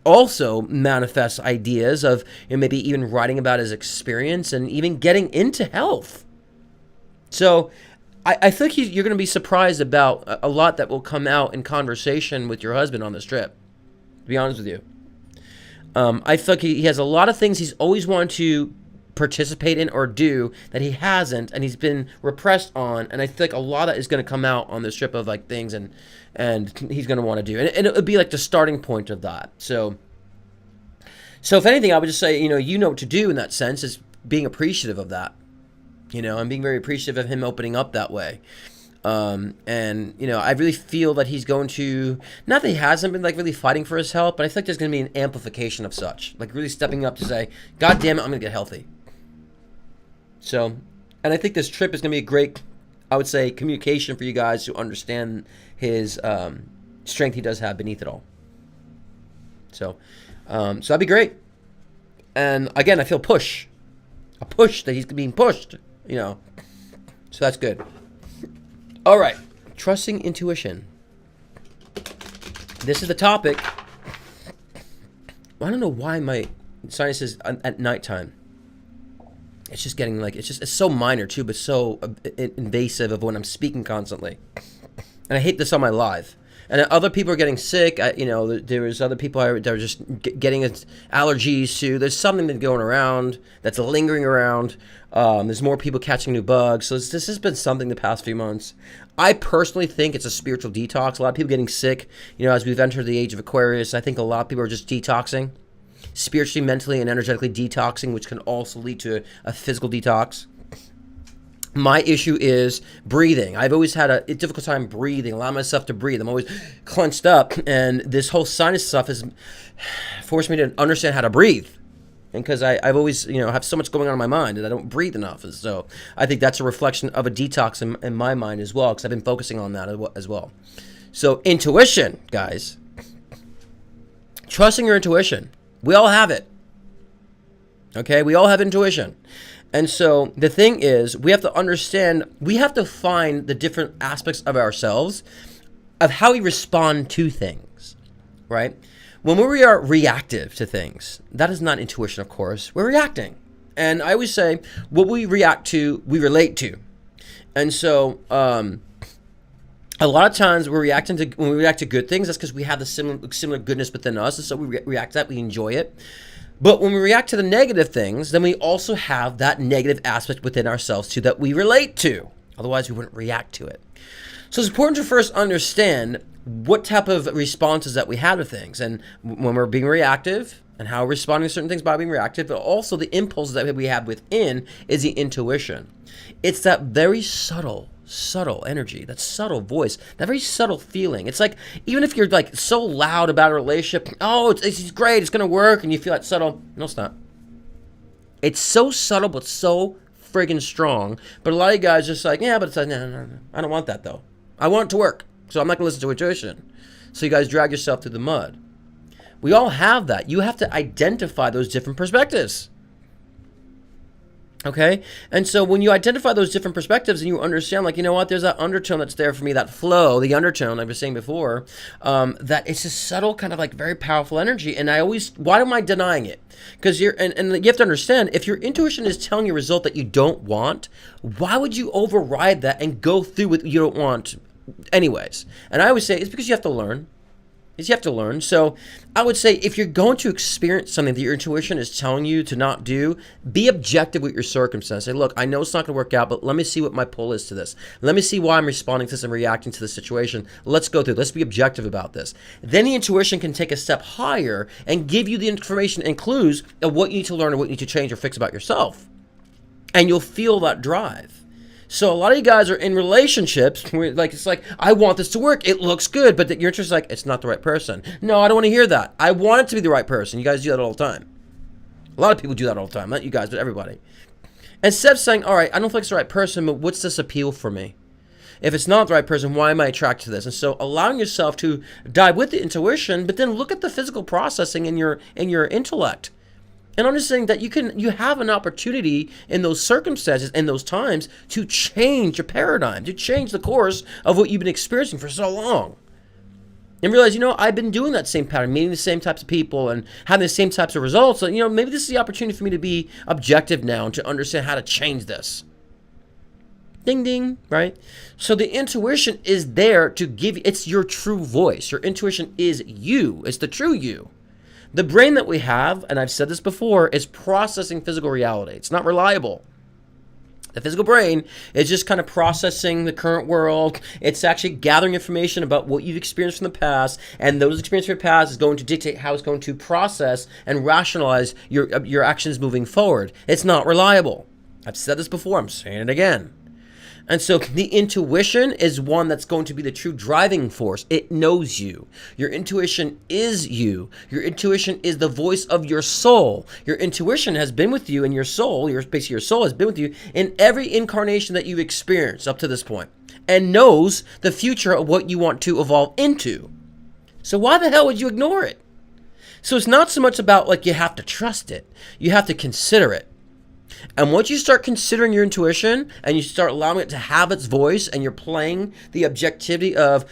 also manifest ideas of maybe even writing about his experience and even getting into health. So I think you're going to be surprised about a lot that will come out in conversation with your husband on this trip, to be honest with you. I feel like he has a lot of things he's always wanted to participate in or do that he hasn't, and he's been repressed on, and I feel like a lot of that is going to come out on this trip of like things and he's going to want to do, and it would be like the starting point of that. So if anything, I would just say what to do in that sense is being appreciative of that. I'm being very appreciative of him opening up that way. I really feel that he's going to, not that he hasn't been like really fighting for his health, but I think there's going to be an amplification of such, like really stepping up to say, God damn it, I'm going to get healthy. So And I think this trip is going to be a great, I would say, communication for you guys to understand his strength he does have beneath it all. So that'd be great. And again, I feel a push that he's being pushed, you know. So that's good. All right, trusting intuition. This is the topic. I don't know why my sinuses at nighttime. It's just getting like, it's so minor too, but so invasive of when I'm speaking constantly. And I hate this on my live. And other people are getting sick. There's other people that are just getting allergies to. There's something that's going around that's lingering around. There's more people catching new bugs. So this has been something the past few months. I personally think it's a spiritual detox. A lot of people getting sick. You know, as we've entered the age of Aquarius, I think a lot of people are just detoxing. Spiritually, mentally, and energetically detoxing, which can also lead to a physical detox. My issue is breathing. I've always had a difficult time breathing, allowing myself to breathe. I'm always clenched up, and this whole sinus stuff has forced me to understand how to breathe. And because I've always, have so much going on in my mind, and I don't breathe enough. And so I think that's a reflection of a detox in my mind as well, because I've been focusing on that as well. So intuition, guys. Trusting your intuition. We all have it. Okay? We all have intuition. And so the thing is, we have to understand, we have to find the different aspects of ourselves of how we respond to things, right? When we are reactive to things, that is not intuition, of course. We're reacting. And I always say, what we react to, we relate to. And so a lot of times when we react to good things, that's because we have the similar goodness within us. And so we react to that, we enjoy it. But when we react to the negative things, then we also have that negative aspect within ourselves too that we relate to. Otherwise, we wouldn't react to it. So it's important to first understand what type of responses that we have to things. And when we're being reactive and how we're responding to certain things by being reactive, but also the impulses that we have within is the intuition. It's that very subtle energy, that subtle voice, that very subtle feeling. It's like, even if you're like so loud about a relationship, it's great, it's going to work, and you feel that subtle, no, it's not. It's so subtle, but so friggin' strong. But a lot of you guys just like, yeah, but it's like, no, I don't want that though. I want it to work, so I'm not going to listen to intuition. So you guys drag yourself through the mud. We all have that. You have to identify those different perspectives. Okay? And so when you identify those different perspectives and you understand, like, you know what, there's that undertone that's there for me, that flow, the undertone I was saying before, that it's a subtle kind of like very powerful energy. And why am I denying it? Because you have to understand, if your intuition is telling you a result that you don't want, why would you override that and go through with what you don't want anyways? And I always say it's because you have to learn. So I would say if you're going to experience something that your intuition is telling you to not do, be objective with your circumstance. Say, look, I know it's not going to work out, but let me see what my pull is to this. Let me see why I'm responding to this and reacting to the situation. Let's go through. Let's be objective about this. Then the intuition can take a step higher and give you the information and clues of what you need to learn or what you need to change or fix about yourself. And you'll feel that drive. So a lot of you guys are in relationships where it's like, I want this to work. It looks good, but you're just like, it's not the right person. No, I don't want to hear that. I want it to be the right person. You guys do that all the time. A lot of people do that all the time. Not you guys, but everybody. Instead of saying, all right, I don't think it's the right person, but what's this appeal for me? If it's not the right person, why am I attracted to this? And so allowing yourself to dive with the intuition, but then look at the physical processing in your intellect. And understanding that you have an opportunity in those circumstances, in those times, to change your paradigm, to change the course of what you've been experiencing for so long. And realize, I've been doing that same pattern, meeting the same types of people and having the same types of results. So, maybe this is the opportunity for me to be objective now and to understand how to change this. Ding, ding, right? So the intuition is there to give you, it's your true voice. Your intuition is you. It's the true you. The brain that we have, and I've said this before, is processing physical reality. It's not reliable. The physical brain is just kind of processing the current world. It's actually gathering information about what you've experienced from the past, and those experiences from the past is going to dictate how it's going to process and rationalize your actions moving forward. It's not reliable. I've said this before. I'm saying it again. And so the intuition is one that's going to be the true driving force. It knows you. Your intuition is you. Your intuition is the voice of your soul. Your intuition has been with you, and your soul, basically your soul has been with you in every incarnation that you've experienced up to this point, and knows the future of what you want to evolve into. So why the hell would you ignore it? So it's not so much about like you have to trust it. You have to consider it. And once you start considering your intuition and you start allowing it to have its voice, and you're playing the objectivity of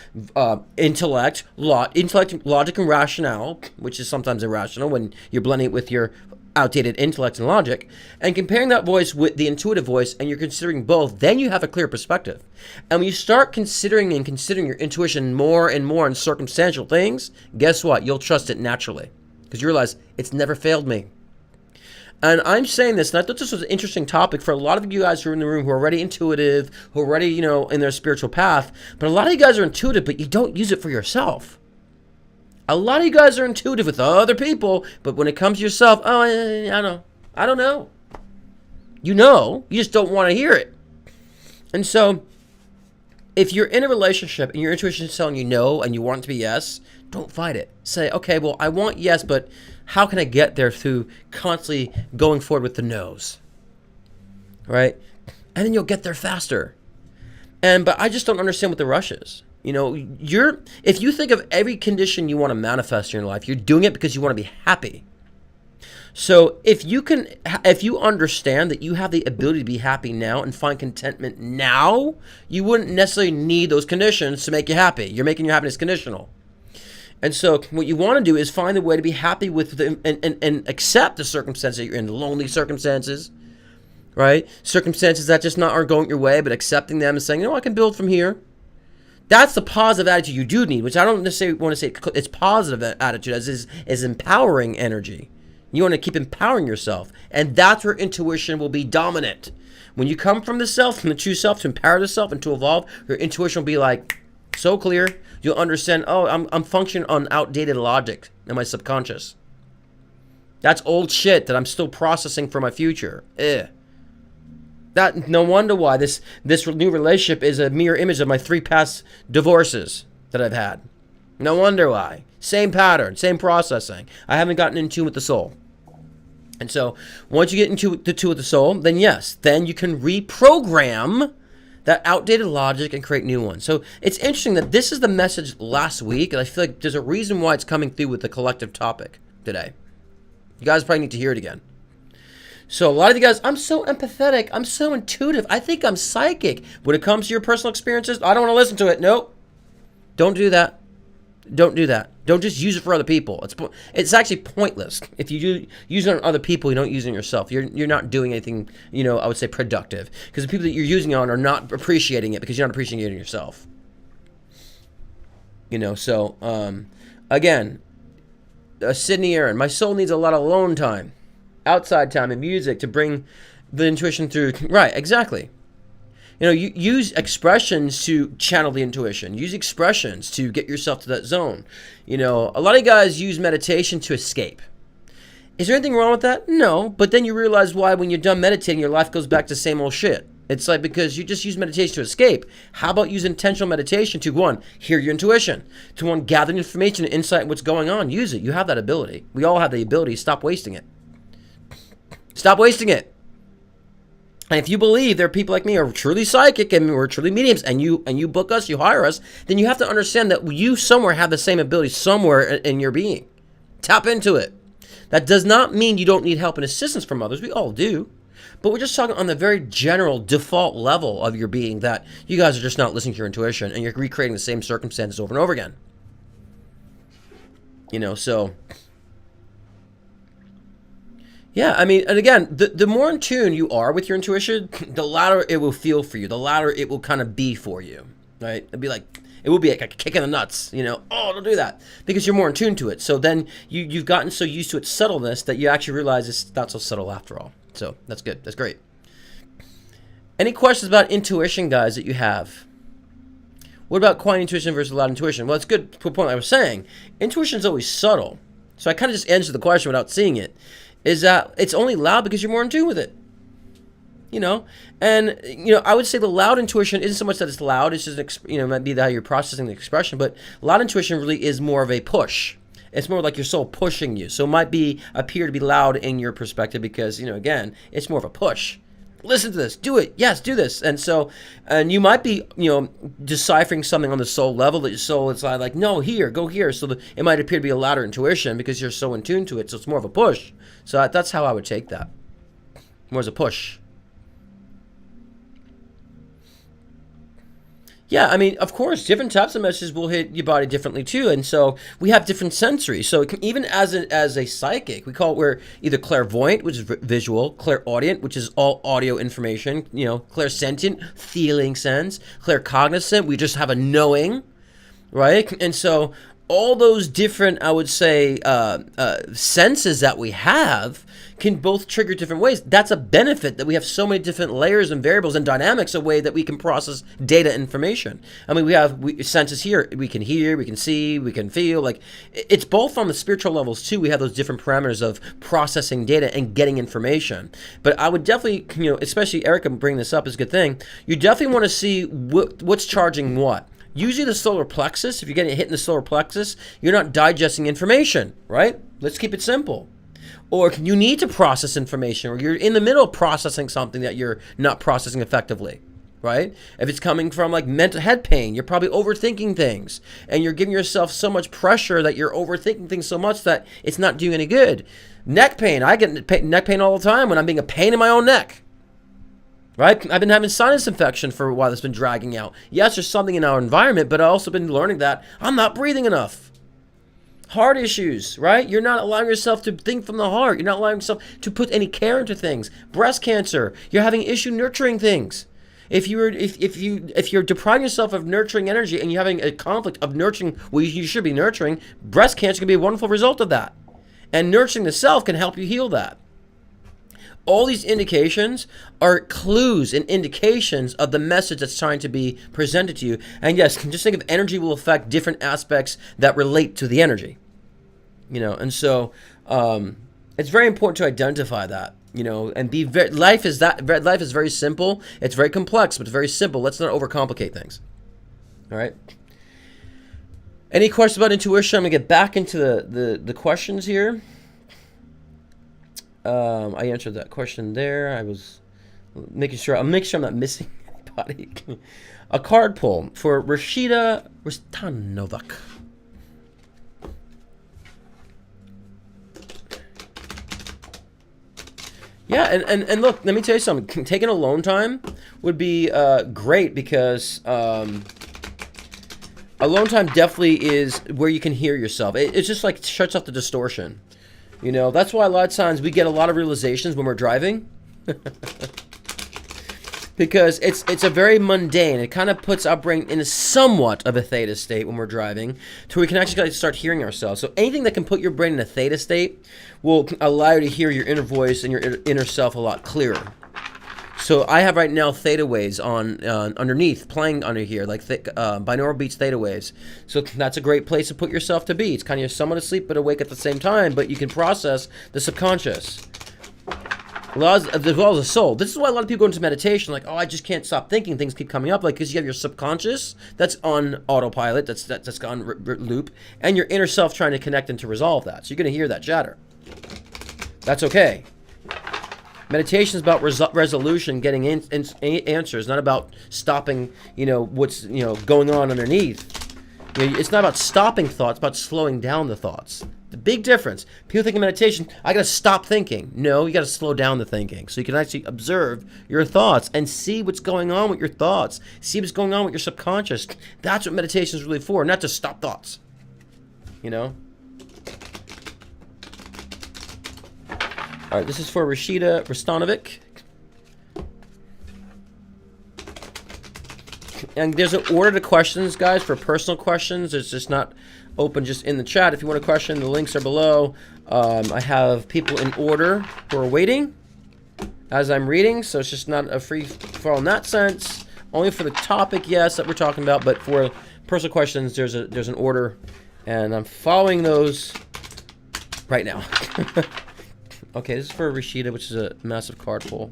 intellect, logic, and rationale, which is sometimes irrational when you're blending it with your outdated intellect and logic, and comparing that voice with the intuitive voice, and you're considering both, then you have a clear perspective. And when you start considering your intuition more and more in circumstantial things, guess what? You'll trust it naturally, because you realize it's never failed me. And I'm saying this, and I thought this was an interesting topic for a lot of you guys who are in the room who are already intuitive, who are already, in their spiritual path. But a lot of you guys are intuitive, but you don't use it for yourself. A lot of you guys are intuitive with other people, but when it comes to yourself, I don't know. You know, you just don't want to hear it. And so, if you're in a relationship and your intuition is telling you no and you want it to be yes, don't fight it. Say, okay, well, I want yes, but how can I get there through constantly going forward with the no's? Right? And then you'll get there faster. But I just don't understand what the rush is. If you think of every condition you want to manifest in your life, you're doing it because you want to be happy. So if you understand that you have the ability to be happy now and find contentment now, you wouldn't necessarily need those conditions to make you happy. You're making your happiness conditional. And so what you want to do is find a way to be happy with and accept the circumstances that you're in, the lonely circumstances, right? Circumstances that just aren't going your way, but accepting them and saying, I can build from here. That's the positive attitude you do need, which I don't necessarily want to say it's positive attitude, as is empowering energy. You want to keep empowering yourself, and that's where intuition will be dominant. When you come from the self, from the true self, to empower the self and to evolve, your intuition will be like so clear. You'll understand, I'm functioning on outdated logic in my subconscious. That's old shit that I'm still processing for my future. No wonder why this new relationship is a mirror image of my 3 past divorces that I've had. No wonder why. Same pattern, same processing. I haven't gotten in tune with the soul. And so once you get into the tune with the soul, then yes, then you can reprogram that outdated logic and create new ones. So it's interesting that this is the message last week, and I feel like there's a reason why it's coming through with the collective topic today. You guys probably need to hear it again. So a lot of you guys, I'm so empathetic, I'm so intuitive, I think I'm psychic. When it comes to your personal experiences, I don't want to listen to it. Nope. Don't do that. Don't do that. Don't just use it for other people. It's actually pointless. If you use it on other people, you don't use it on yourself. You're not doing anything, I would say productive. Because the people that you're using it on are not appreciating it because you're not appreciating it yourself. Again, Sydney Aaron, my soul needs a lot of alone time, outside time, and music to bring the intuition through. Right, exactly. You use expressions to channel the intuition. Use expressions to get yourself to that zone. A lot of guys use meditation to escape. Is there anything wrong with that? No, but then you realize why when you're done meditating, your life goes back to the same old shit. It's like because you just use meditation to escape. How about use intentional meditation to, 1, hear your intuition, to 1, gather information and insight into what's going on. Use it. You have that ability. We all have the ability. Stop wasting it. Stop wasting it. And if you believe there are people like me who are truly psychic and we're truly mediums, and you book us, you hire us, then you have to understand that you somewhere have the same ability somewhere in your being. Tap into it. That does not mean you don't need help and assistance from others. We all do. But we're just talking on the very general default level of your being, that you guys are just not listening to your intuition and you're recreating the same circumstances over and over again. So... Yeah, and again, the more in tune you are with your intuition, the louder it will feel for you. The louder it will kind of be for you, right? It will be like a kick in the nuts, don't do that. Because you're more in tune to it. So then you've gotten so used to its subtleness that you actually realize it's not so subtle after all. So that's good. That's great. Any questions about intuition, guys, that you have? What about quiet intuition versus loud intuition? Well, it's good to the point I was saying. Intuition is always subtle. So I kind of just answered the question without seeing it. Is that it's only loud because you're more in tune with it. You know, and I would say the loud intuition isn't so much that it's loud. It's just it might be how you're processing the expression, but loud intuition really is more of a push. It's more like your soul pushing you. So it might appear to be loud in your perspective because again, it's more of a push. Listen to this, do it, yes, do this. And you might be deciphering something on the soul level that your soul is like, no, here, go here. So it might appear to be a louder intuition because you're so in tune to it. So it's more of a push. So that's how I would take that, more as a push. Yeah, I mean, of course, different types of messages will hit your body differently too, and so we have different sensory. So even as a psychic, we're either clairvoyant, which is visual, clairaudient, which is all audio information, clairsentient, feeling sense, claircognizant, we just have a knowing, right? And so all those different, I would say, senses that we have can both trigger different ways. That's a benefit that we have so many different layers and variables and dynamics, a way that we can process data information. I mean, we have senses here. We can hear, we can see, we can feel. Like, it's both on the spiritual levels too. We have those different parameters of processing data and getting information. But I would definitely, especially Erica bringing this up is a good thing. You definitely want to see what's charging what. Usually the solar plexus, if you're getting hit in the solar plexus, you're not digesting information, right? Let's keep it simple. Or you need to process information, or you're in the middle of processing something that you're not processing effectively, right? If it's coming from like mental head pain, you're probably overthinking things, and you're giving yourself so much pressure that you're overthinking things so much that it's not doing any good. Neck pain, I get neck pain all the time when I'm being a pain in my own neck. Right? I've been having sinus infection for a while that's been dragging out. Yes, there's something in our environment, but I've also been learning that I'm not breathing enough. Heart issues, right? You're not allowing yourself to think from the heart. You're not allowing yourself to put any care into things. Breast cancer, you're having issue nurturing things. If you're depriving yourself of nurturing energy and you're having a conflict of nurturing what you should be nurturing, breast cancer can be a wonderful result of that. And nurturing the self can help you heal that. All these indications are clues and indications of the message that's trying to be presented to you. And yes, just think of energy will affect different aspects that relate to the energy. And so it's very important to identify that, and life is very simple. It's very complex, but it's very simple. Let's not overcomplicate things. All right. Any questions about intuition? I'm gonna get back into the questions here. I answered that question there. I was making sure I'm not missing anybody. A card pull for Rashida Rustanovic. Yeah, and look, let me tell you something. Taking alone time would be great because alone time definitely is where you can hear yourself. It's just like shuts off the distortion. That's why a lot of times we get a lot of realizations when we're driving. Because it's a very mundane. It kind of puts our brain in somewhat of a theta state when we're driving, to where we can actually start hearing ourselves. So anything that can put your brain in a theta state will allow you to hear your inner voice and your inner self a lot clearer. So I have right now theta waves on underneath, playing under here, like binaural beats, theta waves. So that's a great place to put yourself to be. It's kind of somewhat asleep but awake at the same time, but you can process the subconscious. As well as the soul. This is why a lot of people go into meditation, like, oh, I just can't stop thinking. Things keep coming up, like, because you have your subconscious that's on autopilot, that's on loop, and your inner self trying to connect and to resolve that. So you're going to hear that chatter. That's okay. Meditation is about resolution, getting answers, not about stopping, what's, going on underneath. It's not about stopping thoughts, it's about slowing down the thoughts. The big difference. People think in meditation, I got to stop thinking. No, you got to slow down the thinking. So you can actually observe your thoughts and see what's going on with your thoughts. See what's going on with your subconscious. That's what meditation is really for, not to stop thoughts. All right, this is for Rashida Rustanovic. And there's an order to questions, guys, for personal questions. It's just not open just in the chat. If you want a question, the links are below. I have people in order who are waiting as I'm reading, so it's just not a free-for-all in that sense. Only for the topic, yes, that we're talking about, but for personal questions, there's an order, and I'm following those right now. Okay, this is for Rashida, which is a massive card pull.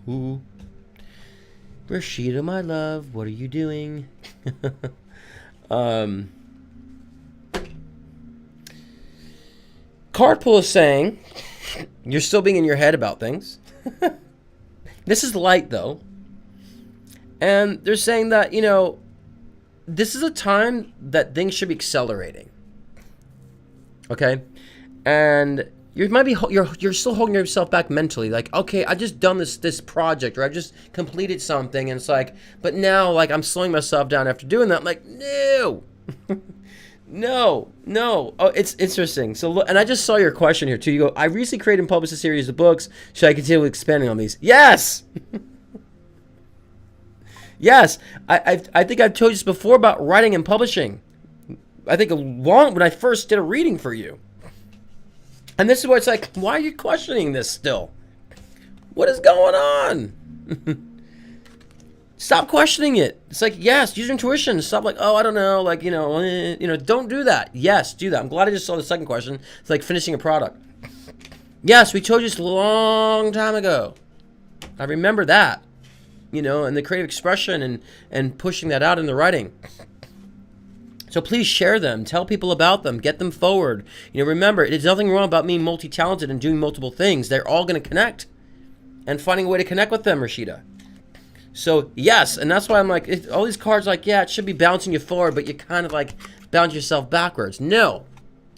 Ooh. Rashida, my love, what are you doing? Card pull is saying you're still being in your head about things. This is light, though. And they're saying that, you know, this is a time that things should be accelerating. Okay? And you might be you're still holding yourself back mentally, like, okay, I just done this project, or I just completed something, and it's like, but now, like, I'm slowing myself down after doing that. I'm like, no. No. Oh, it's interesting. So look, and I just saw your question here too. You go, I recently created and published a series of books. Should I continue expanding on these? Yes. Yes. I think I've told you this before about writing and publishing. I think when I first did a reading for you. And this is where it's like, why are you questioning this still? What is going on? Stop questioning it. It's like, yes, use your intuition. Stop like, oh, I don't know, like, don't do that. Yes, do that. I'm glad I just saw the second question. It's like finishing a product. Yes, we told you this a long time ago. I remember that. And the creative expression and pushing that out in the writing. So please share them. Tell people about them. Get them forward. Remember, there's nothing wrong about being multi-talented and doing multiple things. They're all going to connect. And finding a way to connect with them, Rashida. So, yes, and that's why I'm like, all these cards, like, yeah, it should be bouncing you forward, but you kind of, like, bounce yourself backwards. No.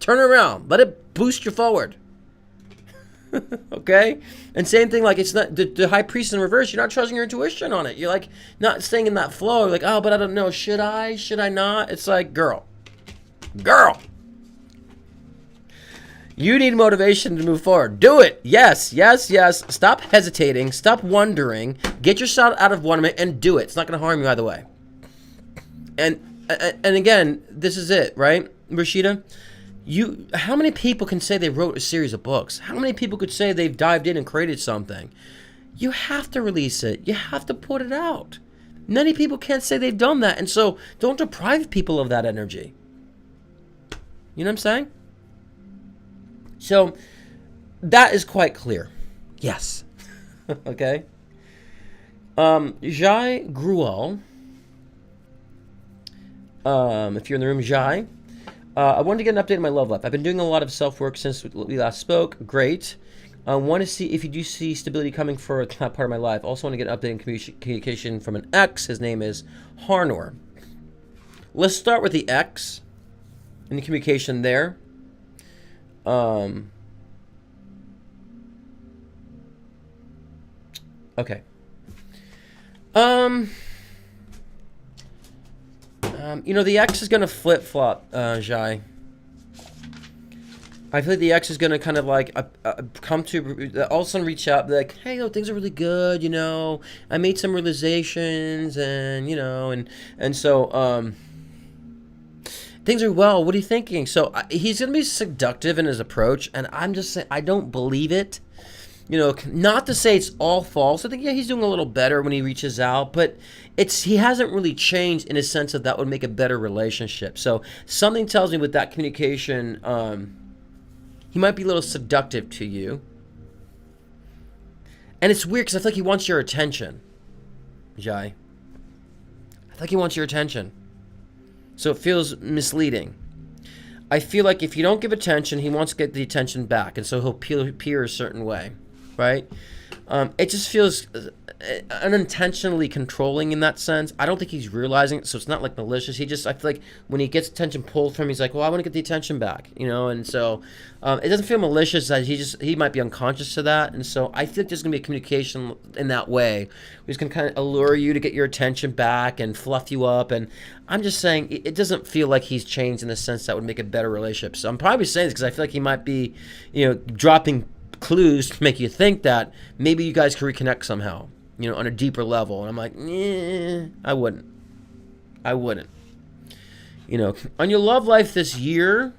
Turn around. Let it boost you forward. Okay? And same thing, like, it's not, the High Priest in reverse, you're not trusting your intuition on it. You're, like, not staying in that flow. You're like, oh, but I don't know. Should I? Should I not? It's like, girl. You need motivation to move forward. Do it. Yes. Stop hesitating. Stop wondering. Get yourself out of wonderment and do it. It's not going to harm you either way. And again, this is it, right, Rashida? How many people can say they wrote a series of books? How many people could say they've dived in and created something? You have to release it. You have to put it out. Many people can't say they've done that. And so don't deprive people of that energy. You know what I'm saying? So, that is quite clear. Yes. Okay. Jai Gruel. If you're in the room, Jai. I wanted to get an update on my love life. I've been doing a lot of self-work since we last spoke. Great. I want to see if you do see stability coming for that part of my life. Also want to get an update on communication from an ex. His name is Harnor. Let's start with the ex and the communication there. Okay. The X is gonna flip-flop, Jai. I feel like the X is gonna kind of like come to all of a sudden reach out, be like, hey, things are really good, I made some realizations, and so things are well. What are you thinking? So he's gonna be seductive in his approach, and I'm just saying I don't believe it. Not to say it's all false. I think, yeah, he's doing a little better when he reaches out, but he hasn't really changed in a sense that would make a better relationship. So something tells me with that communication, he might be a little seductive to you. And it's weird because I feel like he wants your attention, Jai. I feel like he wants your attention. So it feels misleading. I feel like if you don't give attention, he wants to get the attention back, and so he'll appear a certain way. Right? It just feels unintentionally controlling in that sense. I don't think he's realizing it, so it's not like malicious. I feel like when he gets attention pulled from him, he's like, well, I want to get the attention back, and so it doesn't feel malicious. That he might be unconscious to that, and so I think there's gonna be a communication in that way. He's gonna kind of allure you to get your attention back and fluff you up, and I'm just saying it doesn't feel like he's changed in the sense that would make a better relationship. So I'm probably saying this because I feel like he might be, dropping clues to make you think that maybe you guys can reconnect somehow, on a deeper level. And I'm like, I wouldn't. On your love life this year,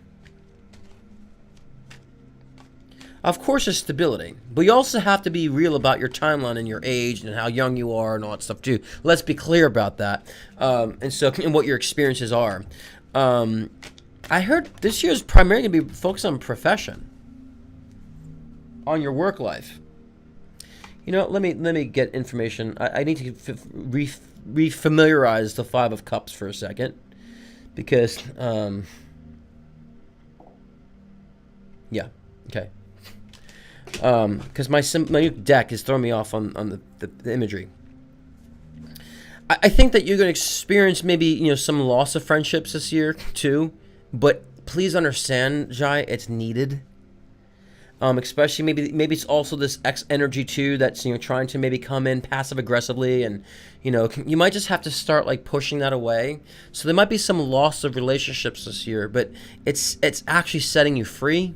of course, there's stability, but you also have to be real about your timeline and your age and how young you are and all that stuff too. Let's be clear about that, and what your experiences are. I heard this year is primarily going to be focused on profession. On your work life. You know, let me get information. I need to refamiliarize the Five of Cups for a second, because yeah, okay. Because my new deck is throwing me off on the imagery. I think that you're going to experience maybe, you know, some loss of friendships this year too, but please understand, Jai, it's needed. Especially maybe it's also this X energy too that's, you know, trying to maybe come in passive aggressively, and, you know, you might just have to start like pushing that away. So there might be some loss of relationships this year, but it's actually setting you free,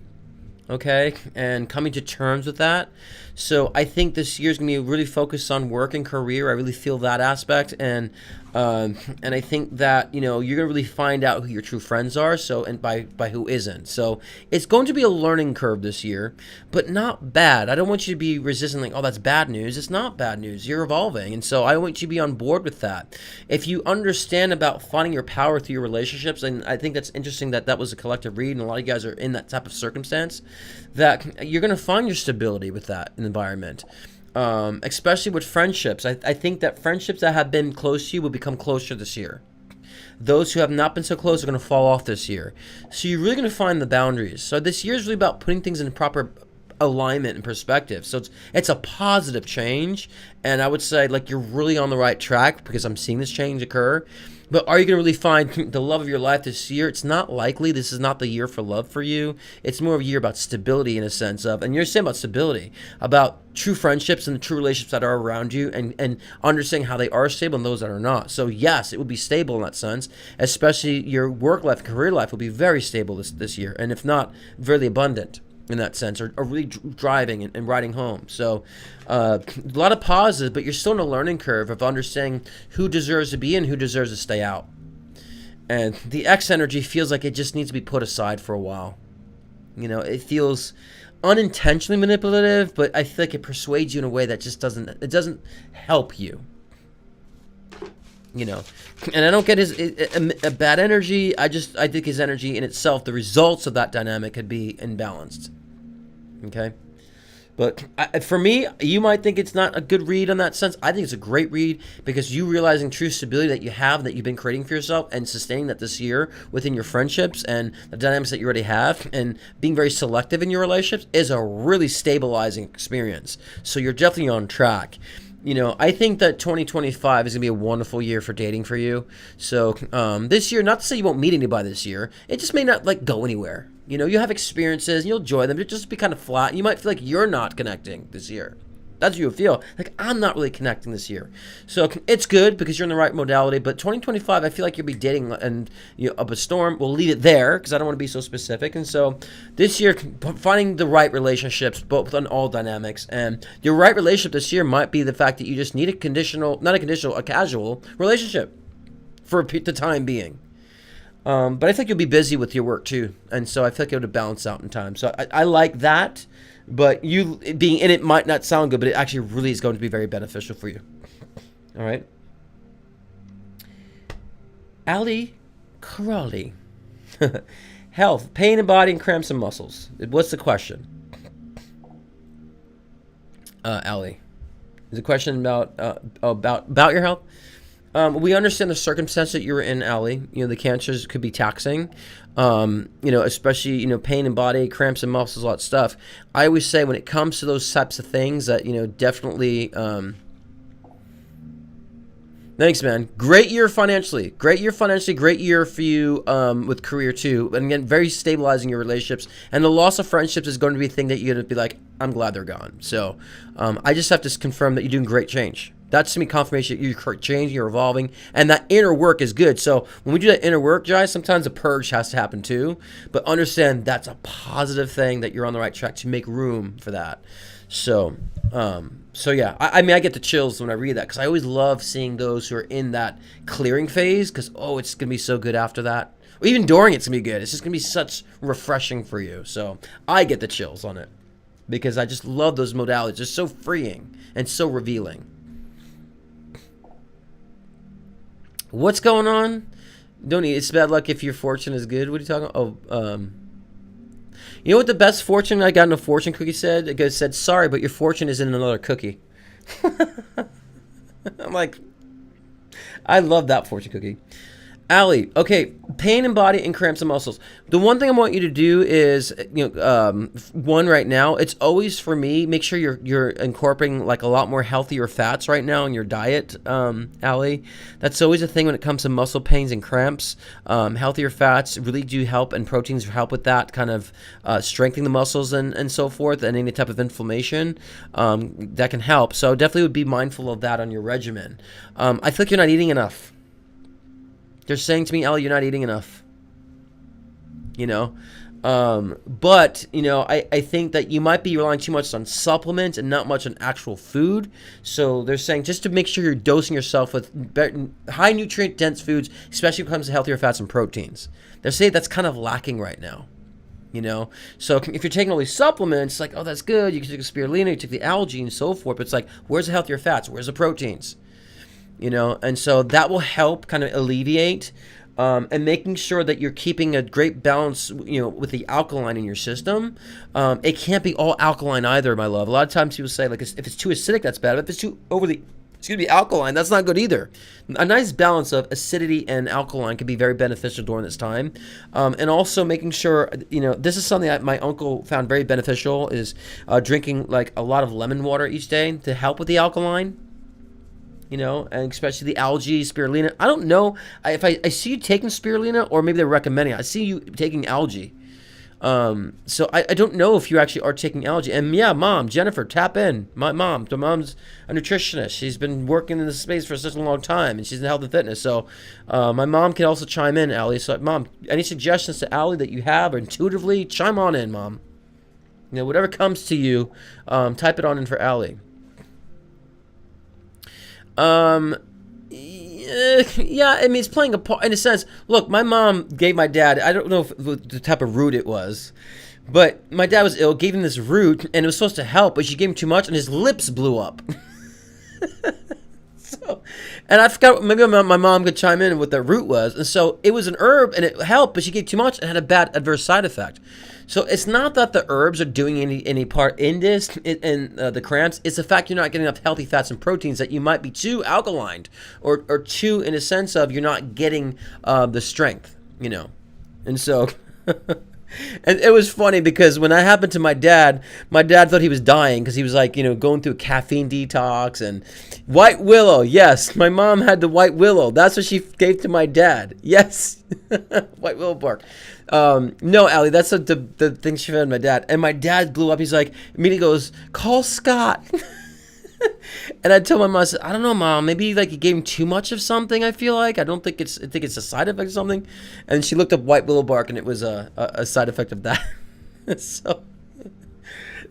okay, and coming to terms with that. So I think this year's gonna be really focused on work and career. I really feel that aspect, and I think that, you know, you're gonna really find out who your true friends are. So, and by who isn't. So it's going to be a learning curve this year, but not bad. I don't want you to be resistant, like, oh, that's bad news. It's not bad news. You're evolving, and so I want you to be on board with that. If you understand about finding your power through your relationships, and I think that's interesting that was a collective read, and a lot of you guys are in that type of circumstance, that you're gonna find your stability with that environment. Especially with friendships. I think that friendships that have been close to you will become closer this year. Those who have not been so close are going to fall off this year. So you're really going to find the boundaries. So this year is really about putting things in proper alignment and perspective. So it's a positive change, and I would say, like, you're really on the right track, because I'm seeing this change occur. But are you going to really find the love of your life this year? It's not likely. This is not the year for love for you. It's more of a year about stability, in a sense of, and you're saying about stability, about true friendships and the true relationships that are around you, and understanding how they are stable and those that are not. So yes, it will be stable in that sense, especially your work life, career life will be very stable this year. And if not, very abundant in that sense, or really driving and riding home. So a lot of pauses, but you're still in a learning curve of understanding who deserves to be in, who deserves to stay out. And the X energy feels like it just needs to be put aside for a while. You know, it feels unintentionally manipulative, but I feel like it persuades you in a way that just doesn't help you. You know, and I don't get a bad energy. I think his energy in itself, the results of that dynamic could be imbalanced. Okay, but for me, you might think it's not a good read in that sense. I think it's a great read, because you realizing true stability that you have, that you've been creating for yourself, and sustaining that this year within your friendships and the dynamics that you already have, and being very selective in your relationships, is a really stabilizing experience. So you're definitely on track. You know, I think that 2025 is going to be a wonderful year for dating for you. So this year, not to say you won't meet anybody this year, it just may not, like, go anywhere. You know, you'll have experiences, and you'll enjoy them. It'll just be kind of flat. You might feel like you're not connecting this year. That's what you'll feel. Like, I'm not really connecting this year. So it's good, because you're in the right modality. But 2025, I feel like you'll be dating and, you know, up a storm. We'll leave it there, because I don't want to be so specific. And so this year, finding the right relationships, both on all dynamics. And your right relationship this year might be the fact that you just need a casual relationship for the time being. But I think you'll be busy with your work too. And so I feel like it'll balance out in time. So I like that. But you being in it might not sound good, but it actually really is going to be very beneficial for you. All right. Ali Karali. Health, pain in body and cramps in muscles. What's the question? Ali. Is the question about your health? We understand the circumstance that you're in, Ali. You know, the cancers could be taxing. You know, especially, you know, pain in body, cramps in muscles, all that stuff. I always say when it comes to those types of things that, you know, definitely, thanks, man. Great year financially. Great year for you with career too. And again, very stabilizing your relationships. And the loss of friendships is going to be a thing that you're going to be like, I'm glad they're gone. So I just have to confirm that you're doing great change. That's to me confirmation that you're changing, you're evolving, and that inner work is good. So when we do that inner work, guys, sometimes a purge has to happen too. But understand that's a positive thing, that you're on the right track to make room for that. So, yeah, I mean, I get the chills when I read that, because I always love seeing those who are in that clearing phase, because, oh, it's going to be so good after that. Or even during it's going to be good. It's just going to be such refreshing for you. So I get the chills on it, because I just love those modalities. They're so freeing and so revealing. What's going on? Don't eat. It's bad luck if your fortune is good. What are you talking about? Oh, you know what the best fortune I got in a fortune cookie said? It said, sorry, but your fortune is in another cookie. I'm like, I love that fortune cookie. Allie, okay, pain in body and cramps in muscles. The one thing I want you to do is, one right now, it's always for me, make sure you're incorporating like a lot more healthier fats right now in your diet, Allie. That's always a thing when it comes to muscle pains and cramps. Healthier fats really do help, and proteins help with that, kind of strengthening the muscles and so forth, and any type of inflammation that can help. So definitely would be mindful of that on your regimen. I feel like you're not eating enough. They're saying to me, Ellie, you're not eating enough. But, I think that you might be relying too much on supplements and not much on actual food. So they're saying just to make sure you're dosing yourself with high nutrient dense foods, especially when it comes to healthier fats and proteins. They're saying that's kind of lacking right now. So if you're taking all these supplements, like, oh, that's good. You took the spirulina, you took the algae and so forth. But it's like, where's the healthier fats? Where's the proteins? And so that will help kind of alleviate and making sure that you're keeping a great balance, with the alkaline in your system. It can't be all alkaline either, my love. A lot of times people say, like, if it's too acidic, that's bad. If it's too overly, alkaline, that's not good either. A nice balance of acidity and alkaline can be very beneficial during this time. And also making sure, this is something that my uncle found very beneficial, is drinking like a lot of lemon water each day to help with the alkaline. And especially the algae, spirulina. I don't know if I see you taking spirulina, or maybe they're recommending it. I see you taking algae. So I don't know if you actually are taking algae. And yeah, Mom, Jennifer, tap in. My mom's a nutritionist. She's been working in this space for such a long time, and she's in health and fitness. So my mom can also chime in, Allie. So, Mom, any suggestions to Allie that you have, or intuitively, chime on in, Mom. Whatever comes to you, type it on in for Allie. Yeah, I mean, it's playing a part in a sense. Look, my mom gave my dad, I don't know if the type of root it was, but my dad was ill, gave him this root, and it was supposed to help, but she gave him too much, and his lips blew up. And I forgot, maybe my mom could chime in what the root was. And so it was an herb, and it helped, but she gave too much and had a bad adverse side effect. So it's not that the herbs are doing any part in this, in the cramps. It's the fact you're not getting enough healthy fats and proteins, that you might be too alkaline, or too, in a sense of, you're not getting the strength, And so... And it was funny because when that happened to my dad thought he was dying, because he was like, going through a caffeine detox and white willow. Yes, my mom had the white willow. That's what she gave to my dad. Yes, white willow bark. No, Allie, that's the thing she fed my dad. And my dad blew up. He's like, immediately goes, call Scott. And I told my mom, I said, I don't know, Mom, maybe like you gave him too much of something. I feel like I think it's a side effect of something. And she looked up white willow bark, and it was a side effect of that. So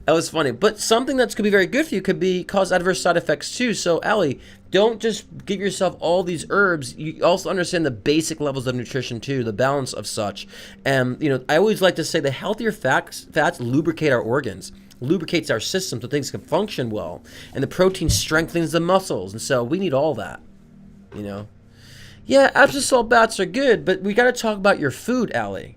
that was funny. But something that's could be very good for you could cause adverse side effects too. So Allie, don't just give yourself all these herbs. You also understand the basic levels of nutrition too, the balance of such. And I always like to say the healthier fats lubricate our organs, lubricates our system so things can function well, and the protein strengthens the muscles, and so we need all that. Yeah, Epsom salt baths are good, but we got to talk about your food, Allie.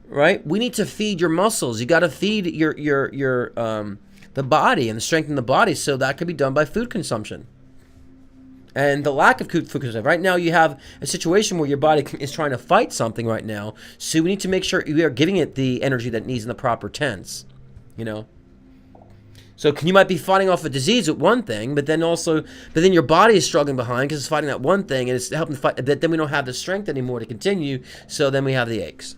Right? We need to feed your muscles. You got to feed your the body and strengthen the body, so that could be done by food consumption. And the lack of food consumption. Right now, you have a situation where your body is trying to fight something right now, so we need to make sure we are giving it the energy that it needs in the proper tense. So you might be fighting off a disease with one thing, but then your body is struggling behind because it's fighting that one thing, and it's helping fight. But then we don't have the strength anymore to continue. So then we have the aches.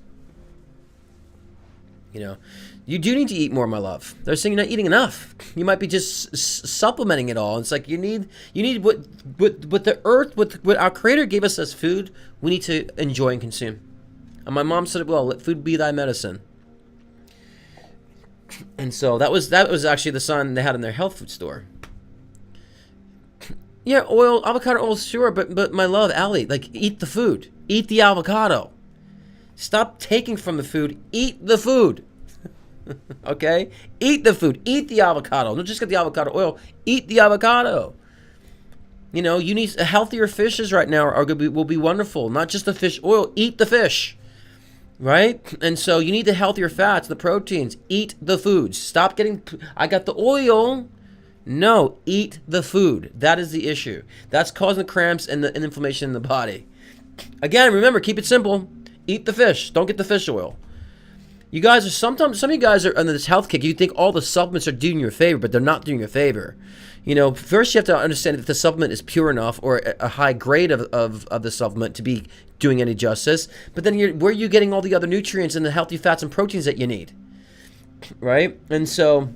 You do need to eat more, my love. They're saying you're not eating enough. You might be just supplementing it all. It's like you need what the earth, what our Creator gave us as food. We need to enjoy and consume. And my mom said it well. Let food be thy medicine. And so that was actually the sign they had in their health food store. Yeah, avocado oil, sure, but my love, Allie, like, eat the food. Eat the avocado. Stop taking from the food. Eat the food. Okay? Eat the food. Eat the avocado. Don't just get the avocado oil. Eat the avocado. You need healthier fishes right now will be wonderful. Not just the fish oil. Eat the fish. Right? And so you need the healthier fats, the proteins. Eat the foods. Stop getting... I got the oil. No, eat the food. That is the issue. That's causing the cramps and the inflammation in the body. Again, remember, keep it simple. Eat the fish. Don't get the fish oil. You guys are sometimes, some of you guys are under this health kick. You think all the supplements are doing you a favor, but they're not doing you a favor. You know, first you have to understand if the supplement is pure enough or a high grade of the supplement to be doing any justice. But then where are you getting all the other nutrients and the healthy fats and proteins that you need? Right? And so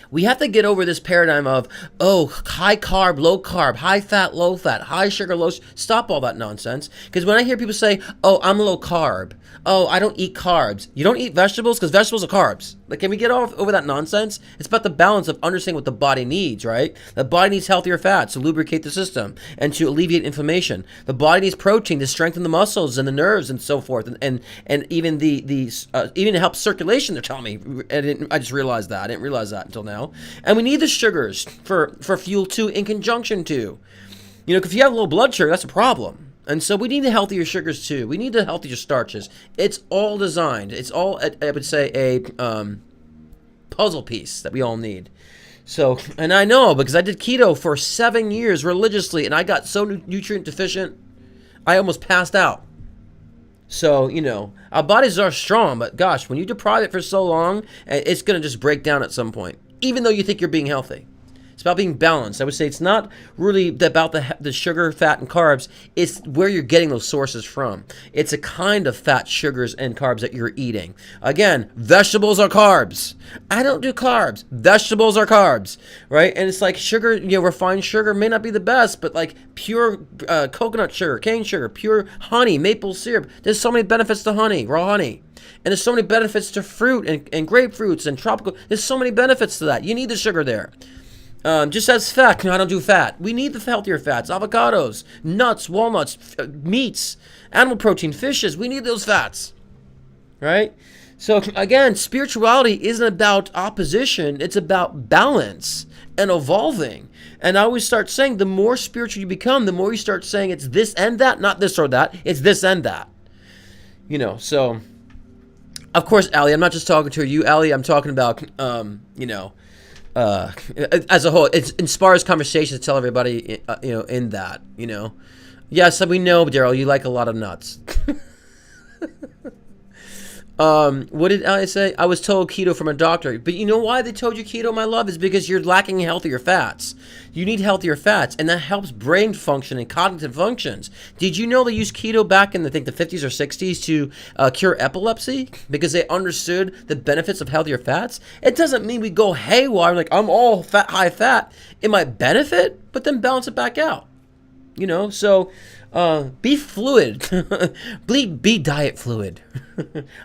we have to get over this paradigm of, oh, high carb, low carb, high fat, low fat, high sugar, low. Stop all that nonsense. Because when I hear people say, oh, I'm low carb. Oh, I don't eat carbs. You don't eat vegetables because vegetables are carbs. Like, can we get over that nonsense? It's about the balance of understanding what the body needs, right? The body needs healthier fats to lubricate the system and to alleviate inflammation. The body needs protein to strengthen the muscles and the nerves and so forth, and even even to help circulation. They're telling me. I just realized that. I didn't realize that until now. And we need the sugars for fuel too, in conjunction to. You know, if you have low blood sugar, that's a problem. And so we need the healthier sugars too. We need the healthier starches. It's all designed. It's all, I would say, a puzzle piece that we all need. So, and I know because I did keto for 7 years religiously, and I got so nutrient deficient, I almost passed out. So, you know, our bodies are strong, but gosh, when you deprive it for so long, it's going to just break down at some point, even though you think you're being healthy. It's about being balanced. I would say it's not really about the sugar, fat, and carbs. It's where you're getting those sources from. It's a kind of fat, sugars, and carbs that you're eating. Again, vegetables are carbs. I don't do carbs. Vegetables are carbs, right? And it's like sugar, you know, refined sugar may not be the best, but like pure coconut sugar, cane sugar, pure honey, maple syrup. There's so many benefits to honey, raw honey. And there's so many benefits to fruit and grapefruits and tropical. There's so many benefits to that. You need the sugar there. Just as fat, no, I don't do fat. We need the healthier fats, avocados, nuts, walnuts, meats, animal protein, fishes. We need those fats, right? So again, spirituality isn't about opposition. It's about balance and evolving. And I always start saying the more spiritual you become, the more you start saying it's this and that, not this or that. It's this and that. You know, so of course, Allie, I'm not just talking to you, Allie. I'm talking about, you know, as a whole, it inspires conversation to tell everybody, you know, in that, you know. Yes, we know, Daryl, you like a lot of nuts. What did I say? I was told keto from a doctor. But you know why they told you keto, my love? Is because you're lacking healthier fats. You need healthier fats, and that helps brain function and cognitive functions. Did you know they used keto back in, I think, the 50s or 60s to cure epilepsy? Because they understood the benefits of healthier fats? It doesn't mean we go haywire, like, I'm all fat, high fat. It might benefit, but then balance it back out. You know, so be fluid. be diet fluid.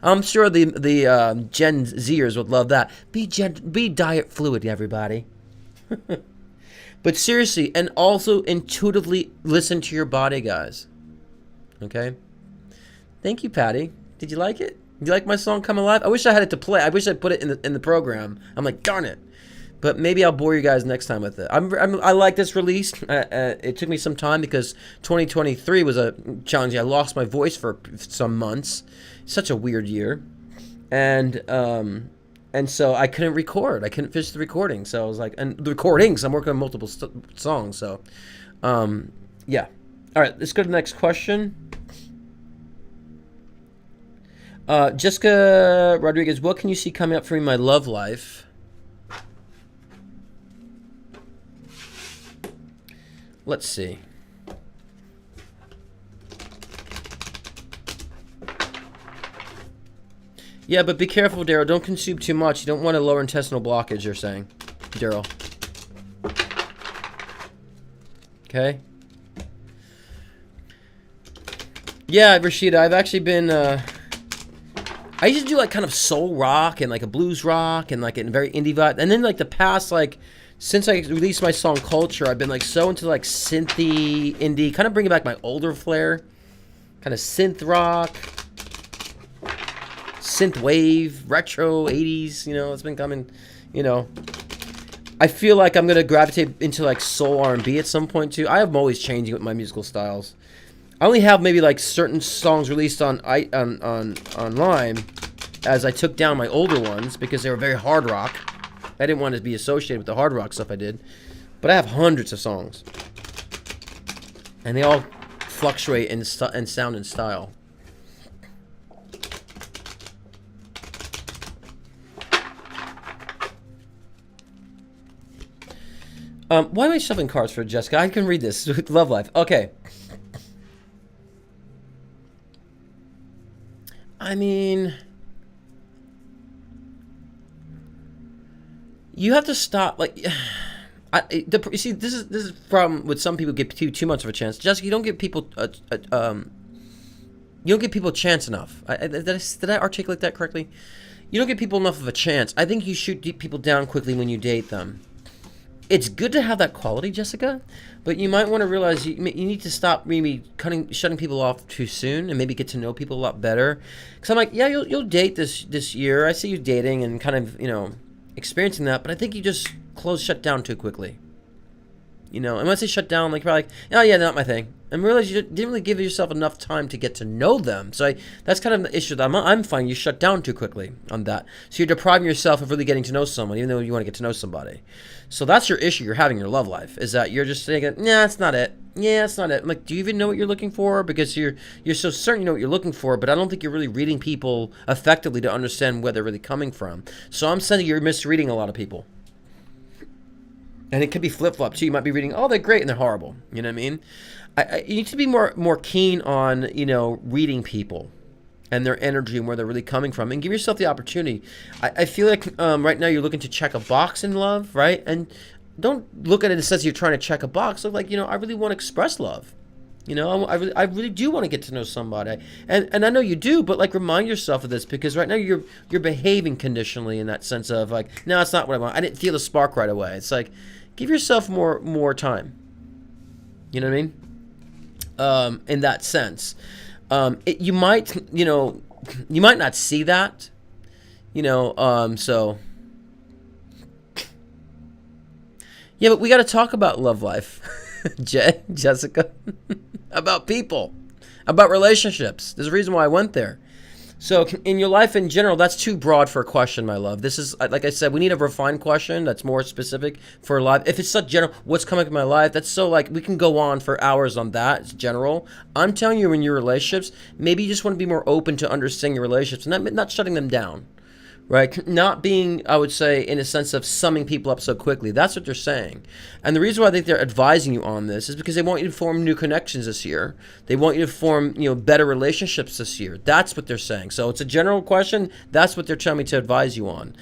I'm sure the Gen Zers would love that. Be diet fluid, everybody. But seriously, and also intuitively listen to your body, guys. Okay? Thank you, Patty. Did you like it? Did you like my song Come Alive? I wish I had it to play. I wish I put it in the program. I'm like, darn it. But maybe I'll bore you guys next time with it. I like this release. It took me some time because 2023 was a challenge. I lost my voice for some months. Such a weird year. And so I couldn't record. I couldn't finish the recording. So I was like, and the recordings, I'm working on multiple songs. So, yeah. All right, let's go to the next question. Jessica Rodriguez, what can you see coming up for me in my love life? Let's see. Yeah, but be careful, Daryl. Don't consume too much. You don't want a lower intestinal blockage, you're saying, Daryl. Okay. Yeah, Rashida, I've actually been, I used to do like kind of soul rock and like a blues rock and like a very indie vibe. And then like the past, like, since I released my song Culture, I've been like so into like synthy, indie, kind of bringing back my older flair. Kind of synth rock, synth wave, retro, 80s, you know, it's been coming, you know. I feel like I'm going to gravitate into like soul R&B at some point too. I am always changing with my musical styles. I only have maybe like certain songs released on online as I took down my older ones because they were very hard rock. I didn't want to be associated with the hard rock stuff I did. But I have hundreds of songs. And they all fluctuate in sound and style. Why am I shoving cards for Jessica? I can read this. Love life. Okay. I mean, you have to stop. Like, you see, this is the problem with some people. Give too much of a chance. Jessica, you don't give people you don't give people a chance enough. Did I articulate that correctly? You don't give people enough of a chance. I think you shoot people down quickly when you date them. It's good to have that quality, Jessica, but you might want to realize you need to stop maybe shutting people off too soon and maybe get to know people a lot better. Because I'm like, yeah, you'll date this year. I see you dating and kind of, experiencing that, but I think you just shut down too quickly. And when I say shut down, like, you're probably like, oh yeah, not my thing. And realize you didn't really give yourself enough time to get to know them. So that's kind of the issue that I'm finding. You shut down too quickly on that. So you're depriving yourself of really getting to know someone, even though you want to get to know somebody. So that's your issue you're having in your love life, is that you're just thinking, nah, that's not it. Yeah, that's not it. I'm like, do you even know what you're looking for? Because you're so certain you know what you're looking for, but I don't think you're really reading people effectively to understand where they're really coming from. So I'm saying you're misreading a lot of people. And it could be flip-flop too. You might be reading, oh, they're great, and they're horrible. You know what I mean? You need to be more keen on, reading people and their energy and where they're really coming from, and give yourself the opportunity. I feel like right now you're looking to check a box in love, right? And don't look at it in the sense you're trying to check a box. Look like, I really want to express love. I really do want to get to know somebody, and I know you do, but like, remind yourself of this, because right now you're behaving conditionally in that sense of like, no, it's not what I want. I didn't feel the spark right away. It's like, give yourself more time. You know what I mean? In that sense, you might not see that, so yeah, but we got to talk about love life, Jessica, about people, about relationships. There's a reason why I went there. So in your life in general, that's too broad for a question, my love. This is, like I said, we need a refined question that's more specific for life. If it's such general, what's coming in my life, that's so like, we can go on for hours on that. It's general. I'm telling you, in your relationships, maybe you just want to be more open to understanding your relationships and not shutting them down. Right? Not being, I would say, in a sense of summing people up so quickly. That's what they're saying. And the reason why I think they're advising you on this is because they want you to form new connections this year. They want you to form, better relationships this year. That's what they're saying. So it's a general question. That's what they're telling me to advise you on.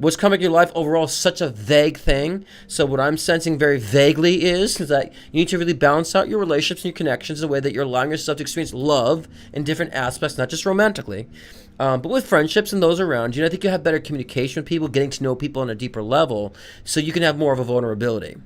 What's coming in your life overall is such a vague thing. So what I'm sensing very vaguely is that you need to really balance out your relationships and your connections in a way that you're allowing yourself to experience love in different aspects, not just romantically. But with friendships and those around you, I think you have better communication with people, getting to know people on a deeper level, so you can have more of a vulnerability.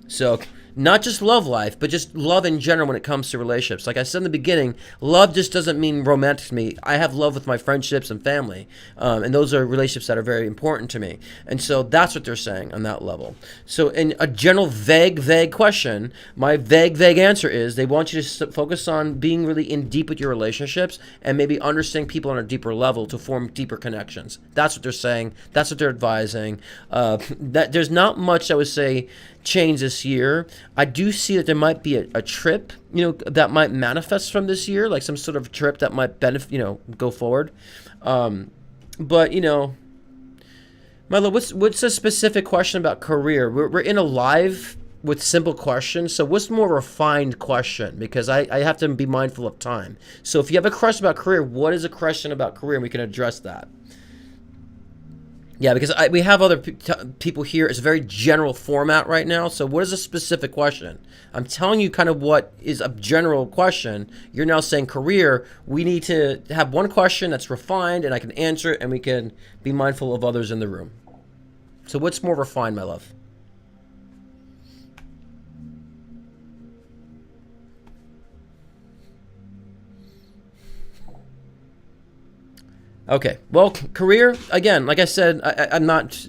So not just love life, but just love in general when it comes to relationships. Like I said in the beginning, love just doesn't mean romantic to me. I have love with my friendships and family, and those are relationships that are very important to me. And so that's what they're saying on that level. So in a general vague question, my vague answer is they want you to focus on being really in deep with your relationships and maybe understanding people on a deeper level to form deeper connections. That's what they're saying. That's what they're advising. That there's not much, I would say, change this year. I do see that there might be a trip, that might manifest from this year, like some sort of trip that might benefit, go forward. But Milo, what's a specific question about career? We're in a live with simple questions, so what's more refined question? Because I have to be mindful of time. So if you have a question about career, what is a question about career, and we can address that. Yeah, because we have other people here. It's a very general format right now. So what is a specific question? I'm telling you kind of what is a general question. You're now saying career. We need to have one question that's refined, and I can answer it, and we can be mindful of others in the room. So what's more refined, my love? Okay, well, career, again, like I said, I'm not...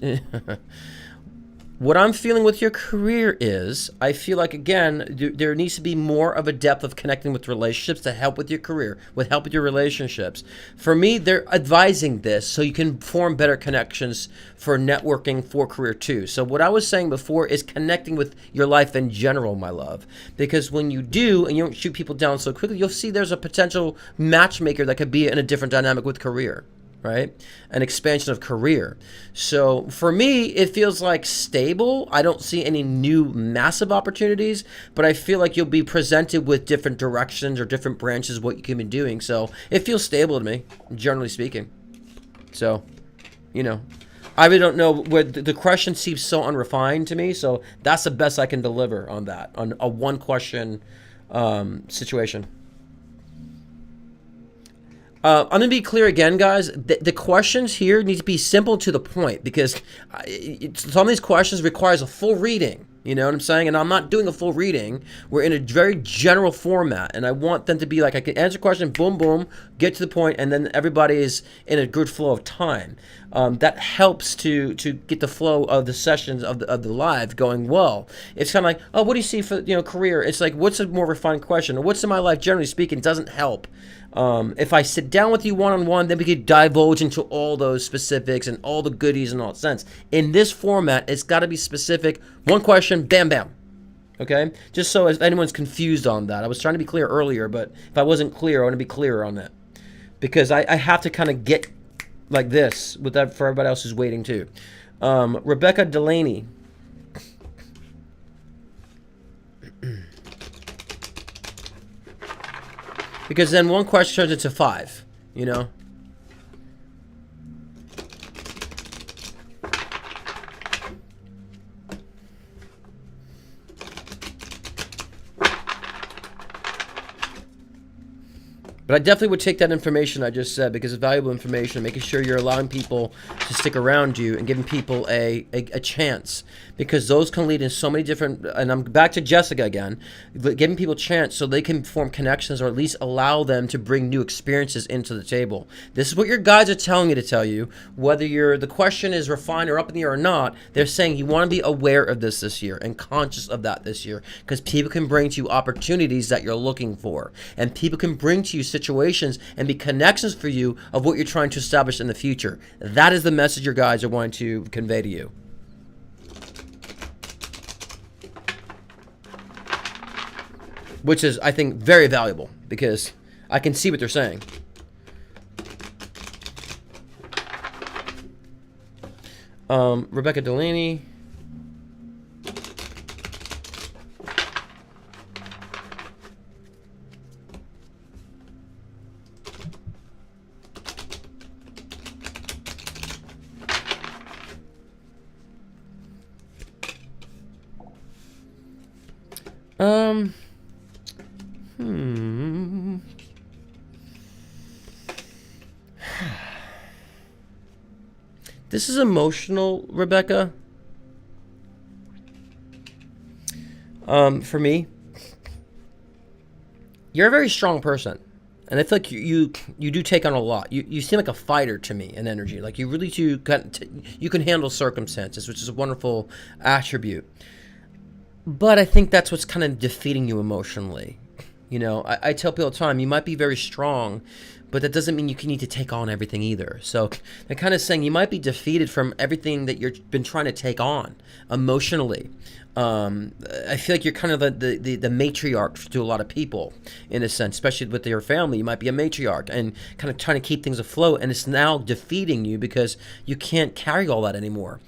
What I'm feeling with your career is, I feel like, again, there needs to be more of a depth of connecting with relationships to help with your career, with help with your relationships. For me, they're advising this so you can form better connections for networking for career too. So what I was saying before is connecting with your life in general, my love. Because when you do, and you don't shoot people down so quickly, you'll see there's a potential matchmaker that could be in a different dynamic with career. Right? An expansion of career. So for me, it feels like stable. I don't see any new massive opportunities, but I feel like you'll be presented with different directions or different branches of what you can be doing. So it feels stable to me, generally speaking. So, you know, I really don't know where the question seems so unrefined to me. So that's the best I can deliver on that, on a one question situation. I'm going to be clear again, guys. The questions here need to be simple to the point because some of these questions requires a full reading. You know what I'm saying? And I'm not doing a full reading. We're in a very general format, and I want them to be like I can answer a question, boom, boom, get to the point, and then everybody is in a good flow of time. That helps to get the flow of the sessions of the live going well. It's kind of like, oh, what do you see for career? It's like, what's a more refined question, or what's in my life? Generally speaking, doesn't help. If I sit down with you one-on-one, then we could divulge into all those specifics and all the goodies and all that sense. In this format, it's got to be specific. One question, bam, bam. Okay? Just so if anyone's confused on that. I was trying to be clear earlier, but if I wasn't clear, I want to be clearer on that. Because I have to kind of get like this with that for everybody else who's waiting too. Rebecca Delaney. Because then one question turns into 5, you know? But I definitely would take that information I just said because it's valuable information, making sure you're allowing people to stick around you and giving people a chance, because those can lead in so many different, and I'm back to Jessica again, giving people a chance so they can form connections or at least allow them to bring new experiences into the table. This is what your guides are telling me to tell you, whether the question is refined or up in the air or not. They're saying you want to be aware of this year and conscious of that this year, because people can bring to you opportunities that you're looking for, and people can bring to you situations and be connections for you of what you're trying to establish in the future. That is the message your guides are wanting to convey to you. Which is, I think, very valuable because I can see what they're saying. Rebecca Delaney. This is emotional, Rebecca. For me, you're a very strong person, and I feel like you do take on a lot. You seem like a fighter to me in energy. Like you really do. You can handle circumstances, which is a wonderful attribute. But I think that's what's kind of defeating you emotionally. You know, I tell people all the time, you might be very strong, but that doesn't mean you need to take on everything either. So they're kind of saying you might be defeated from everything that you've been trying to take on emotionally. I feel like you're kind of the matriarch to a lot of people in a sense, especially with your family. You might be a matriarch and kind of trying to keep things afloat, and it's now defeating you because you can't carry all that anymore.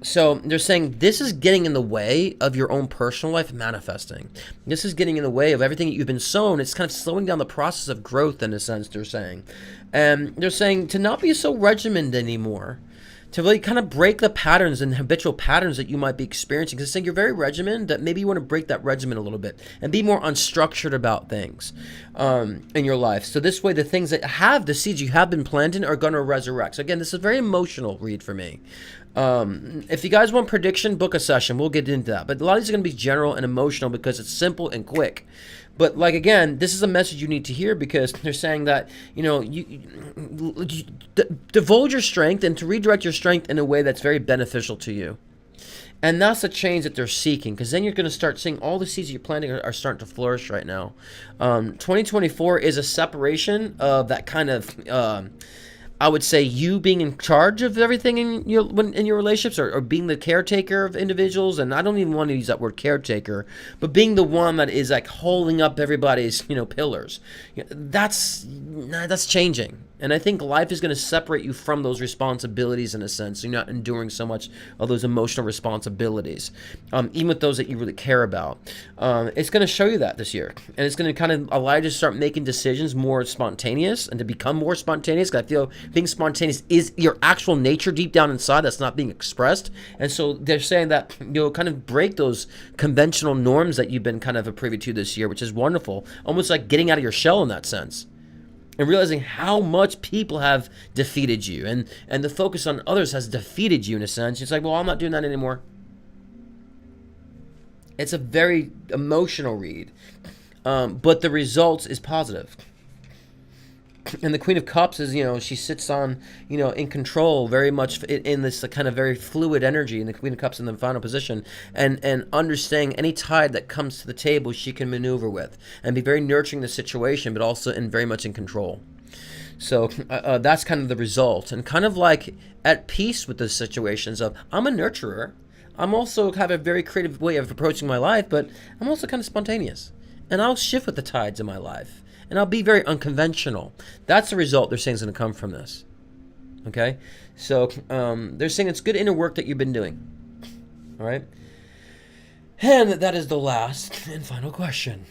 So they're saying this is getting in the way of your own personal life manifesting. This is getting in the way of everything that you've been sown. It's kind of slowing down the process of growth in a sense, they're saying. And they're saying to not be so regimented anymore, to really kind of break the patterns and habitual patterns that you might be experiencing. Because saying you're very regimented, that maybe you want to break that regimen a little bit and be more unstructured about things in your life. So this way, the things that have the seeds you have been planting are going to resurrect. So again, this is a very emotional read for me. If you guys want prediction, book a session. We'll get into that. But a lot of these are going to be general and emotional because it's simple and quick. But like again, this is a message you need to hear because they're saying that you divulge your strength and to redirect your strength in a way that's very beneficial to you. And that's the change that they're seeking, because then you're going to start seeing all the seeds that you're planting are starting to flourish right now. 2024 is a separation of that kind of, I would say, you being in charge of everything in your relationships, or being the caretaker of individuals. And I don't even want to use that word caretaker, but being the one that is like holding up everybody's, pillars. That's changing. And I think life is going to separate you from those responsibilities in a sense. You're not enduring so much of those emotional responsibilities, even with those that you really care about. It's going to show you that this year. And it's going to kind of allow you to start making decisions more spontaneous and to become more spontaneous. Because I feel being spontaneous is your actual nature deep down inside that's not being expressed. And so they're saying that you'll kind of break those conventional norms that you've been kind of a privy to this year, which is wonderful. Almost like getting out of your shell in that sense. And realizing how much people have defeated you, and the focus on others has defeated you in a sense. It's like, well, I'm not doing that anymore. It's a very emotional read, but the results is positive. And the Queen of Cups is, she sits on, in control, very much in this kind of very fluid energy. And the Queen of Cups in the final position, and understanding any tide that comes to the table, she can maneuver with and be very nurturing the situation, but also very much in control. So that's kind of the result, and kind of like at peace with the situations of, I'm a nurturer. I'm also have a very creative way of approaching my life, but I'm also kind of spontaneous, and I'll shift with the tides in my life. And I'll be very unconventional. That's the result they're saying is going to come from this. Okay? So they're saying it's good inner work that you've been doing. All right? And that is the last and final question.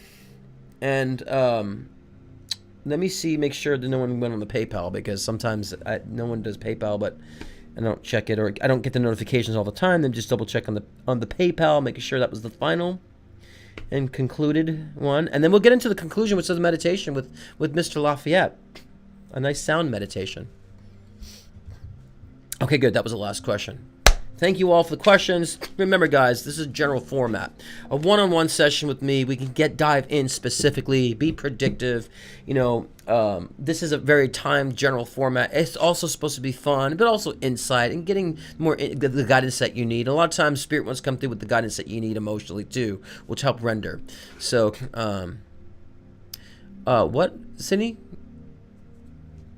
And let me see, make sure that no one went on the PayPal, because sometimes no one does PayPal, but I don't check it, or I don't get the notifications all the time. Then just double check on the PayPal, making sure that was the final and concluded one. And then we'll get into the conclusion, which is the meditation with Mr. Lafayette. A nice sound meditation. Okay, good. That was the last question. Thank you all for the questions. Remember, guys, this is a general format. A one-on-one session with me. We can dive in specifically, be predictive. This is a very timed general format. It's also supposed to be fun, but also insight and getting more the guidance that you need. A lot of times, Spirit wants to come through with the guidance that you need emotionally too, which help render. So, what, Sydney?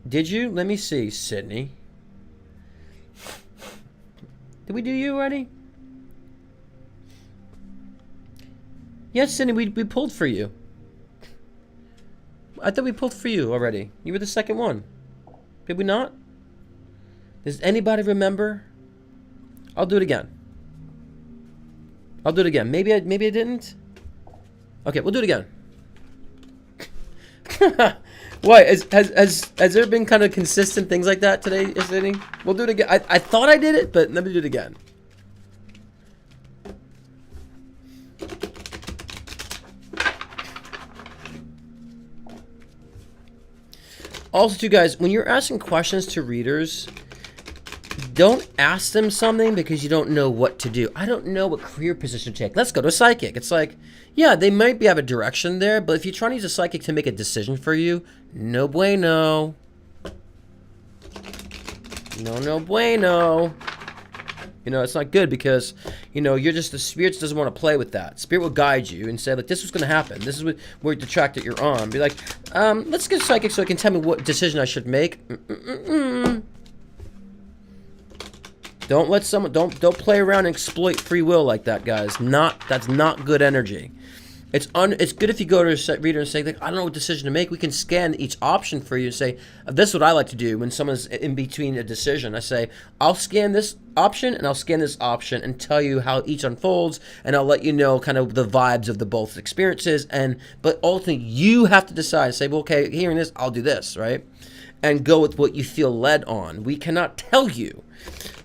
Did you? Let me see, Sydney. Did we do you already? Yes, Cindy, we pulled for you. I thought we pulled for you already. You were the second one. Did we not? Does anybody remember? I'll do it again. Maybe I didn't. Okay, we'll do it again. Why? Has there been kind of consistent things like that today, Cindy? We'll do it again. I thought I did it, but let me do it again. Also, too, guys, when you're asking questions to readers, don't ask them something because you don't know what to do. I don't know what career position to take. Let's go to a psychic. It's like, yeah, they might have a direction there, but if you're trying to use a psychic to make a decision for you, no bueno. No bueno. It's not good because, you're just, the Spirit doesn't want to play with that. Spirit will guide you and say, like, this is going to happen. This is where the track that you're on. Be like, let's get a psychic so it can tell me what decision I should make. Don't let someone, don't play around and exploit free will like that, guys. That's not good energy. It's good if you go to a reader and say, like, I don't know what decision to make. We can scan each option for you and say, this is what I like to do when someone's in between a decision. I say, I'll scan this option and I'll scan this option and tell you how each unfolds, and I'll let you know kind of the vibes of the both experiences. But ultimately, you have to decide. Say, well, okay, hearing this, I'll do this, right? And go with what you feel led on. We cannot tell you.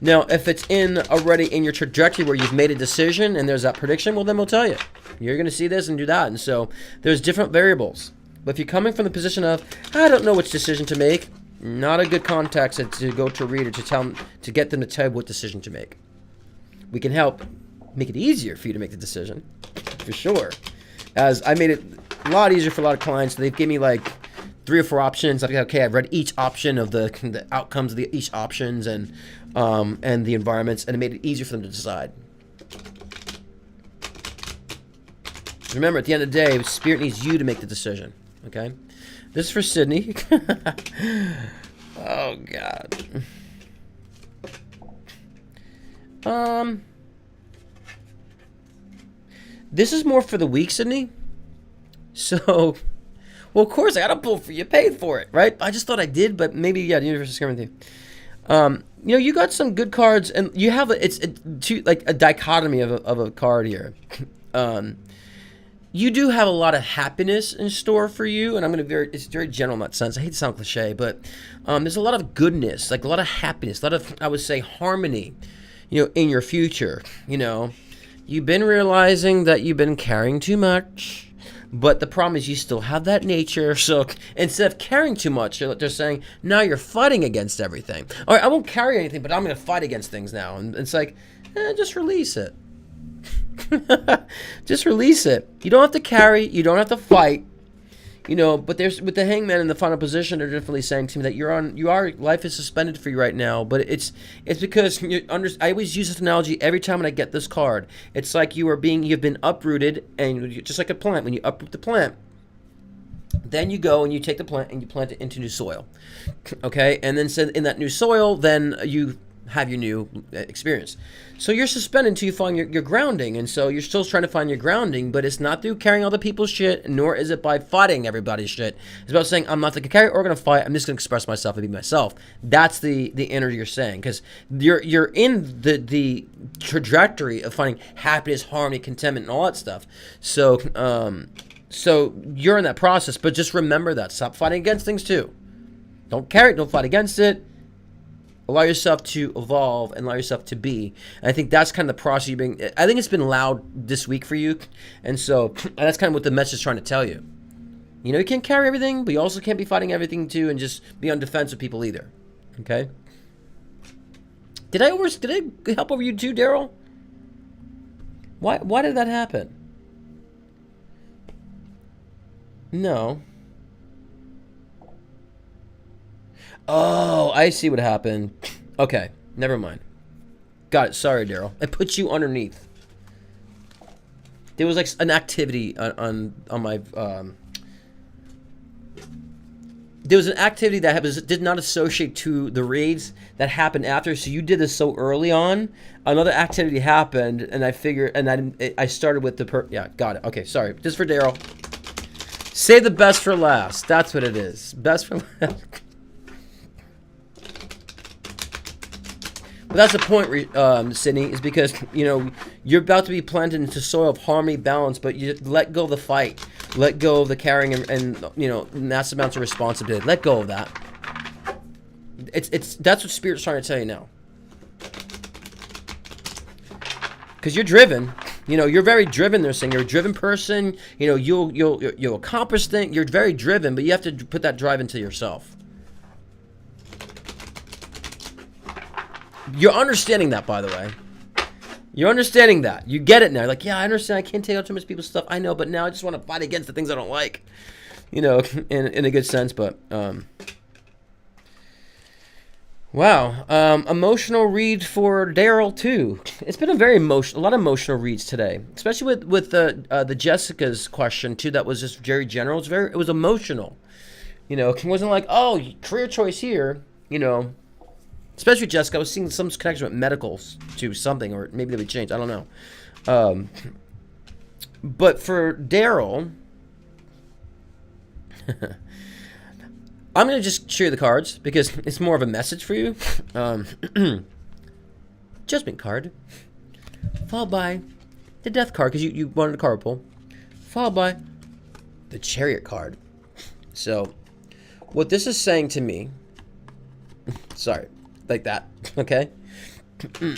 Now, if it's already in your trajectory where you've made a decision and there's that prediction, well, then we'll tell you. You're going to see this and do that. And so there's different variables. But if you're coming from the position of, I don't know which decision to make, not a good context to go to a reader to get them to tell you what decision to make. We can help make it easier for you to make the decision, for sure. As I made it a lot easier for a lot of clients. They've given me like 3 or 4 options. Okay, I've read each option of the outcomes of each options and the environments, and it made it easier for them to decide. Remember, at the end of the day, Spirit needs you to make the decision. Okay? This is for Sydney. Oh, God. This is more for the week, Sydney. So, well, of course, I got to pull for you. Paid for it, right? I just thought I did, but maybe, yeah, the universe is coming with you. You know, you got some good cards, and you have it's like a dichotomy of a card here. You do have a lot of happiness in store for you, and it's very general in that sense. I hate to sound cliche, but there's a lot of goodness, like a lot of happiness, a lot of, I would say, harmony, you know, in your future. You know, you've been realizing that you've been caring too much, but the problem is you still have that nature. So instead of caring too much, they're saying, now you're fighting against everything. All right, I won't carry anything, but I'm going to fight against things now. And it's like, just release it. Just release it. You don't have to carry. You don't have to fight. You know, but there's with the Hangman in the final position, they're definitely saying to me that life is suspended for you right now. But it's because I always use this analogy every time when I get this card. It's like you've been uprooted, and just like a plant. When you uproot the plant, then you go and you take the plant and you plant it into new soil. Okay, and then in that new soil, then you have your new experience. So you're suspended until you find your grounding, and so you're still trying to find your grounding, but it's not through carrying other people's shit, nor is it by fighting everybody's shit. It's about saying, I'm not going to carry or going to fight, I'm just going to express myself and be myself. That's the energy you're saying, because you're in the trajectory of finding happiness, harmony, contentment, and all that stuff. So so you're in that process, but just remember that. Stop fighting against things too. Don't carry it, don't fight against it. Allow yourself to evolve and allow yourself to be. And I think that's kind of the process I think it's been loud this week for you. And so that's kind of what the message is trying to tell you. You know, you can't carry everything, but you also can't be fighting everything too and just be on defense with people either. Okay? Did I help over you too, Daryl? Why did that happen? No. Oh, I see what happened. Okay, never mind. Got it. Sorry, Daryl. I put you underneath. There was like an activity on my. There was an activity that did not associate to the raids that happened after. So you did this so early on. Another activity happened, and I figured, and I started with yeah, got it. Okay, sorry. Just for Daryl. Save the best for last. That's what it is. Best for last. But that's the point, Sydney, is because, you know, you're about to be planted into soil of harmony, balance, but you let go of the fight. Let go of the carrying and you know, massive amounts of responsibility. Let go of that. That's what Spirit's trying to tell you now. Because you're driven. You know, you're very driven, they're saying. You're a driven person. You know, you'll accomplish things. You're very driven, but you have to put that drive into yourself. You're understanding that, by the way. You're understanding that. You get it now. You're like, yeah, I understand. I can't take out too much people's stuff. I know, but now I just want to fight against the things I don't like. You know, in a good sense, but... Wow. Emotional read for Daryl, too. It's been a lot of emotional reads today. Especially with the Jessica's question, too. That was just very general. It was emotional. You know, it wasn't like, oh, career choice here, you know... Especially Jessica, I was seeing some connection with medicals to something, or maybe they would change. I don't know. But for Daryl, I'm going to just show you the cards because it's more of a message for you. Judgment card, followed by the Death card because you wanted a card pull, followed by the Chariot card. So, what this is saying to me, sorry. Like that, okay?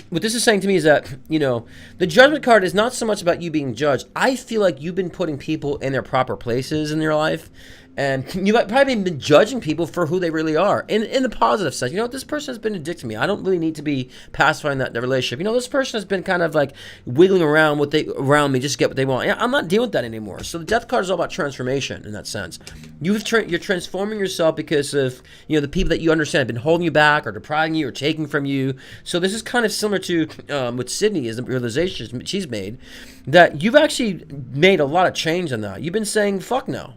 What this is saying to me is that, you know, the Judgment card is not so much about you being judged. I feel like you've been putting people in their proper places in your life, And you might probably been judging people for who they really are in the positive sense. You know, this person has been a dick to me. I don't really need to be pacifying that relationship. You know, this person has been kind of like wiggling around around me just to get what they want. Yeah, I'm not dealing with that anymore. So the death card is all about transformation in that sense. You're transforming yourself because of, you know, the people that you understand have been holding you back or depriving you or taking from you. So this is kind of similar to with Sydney, is the realization she's made that you've actually made a lot of change on that. You've been saying, fuck no.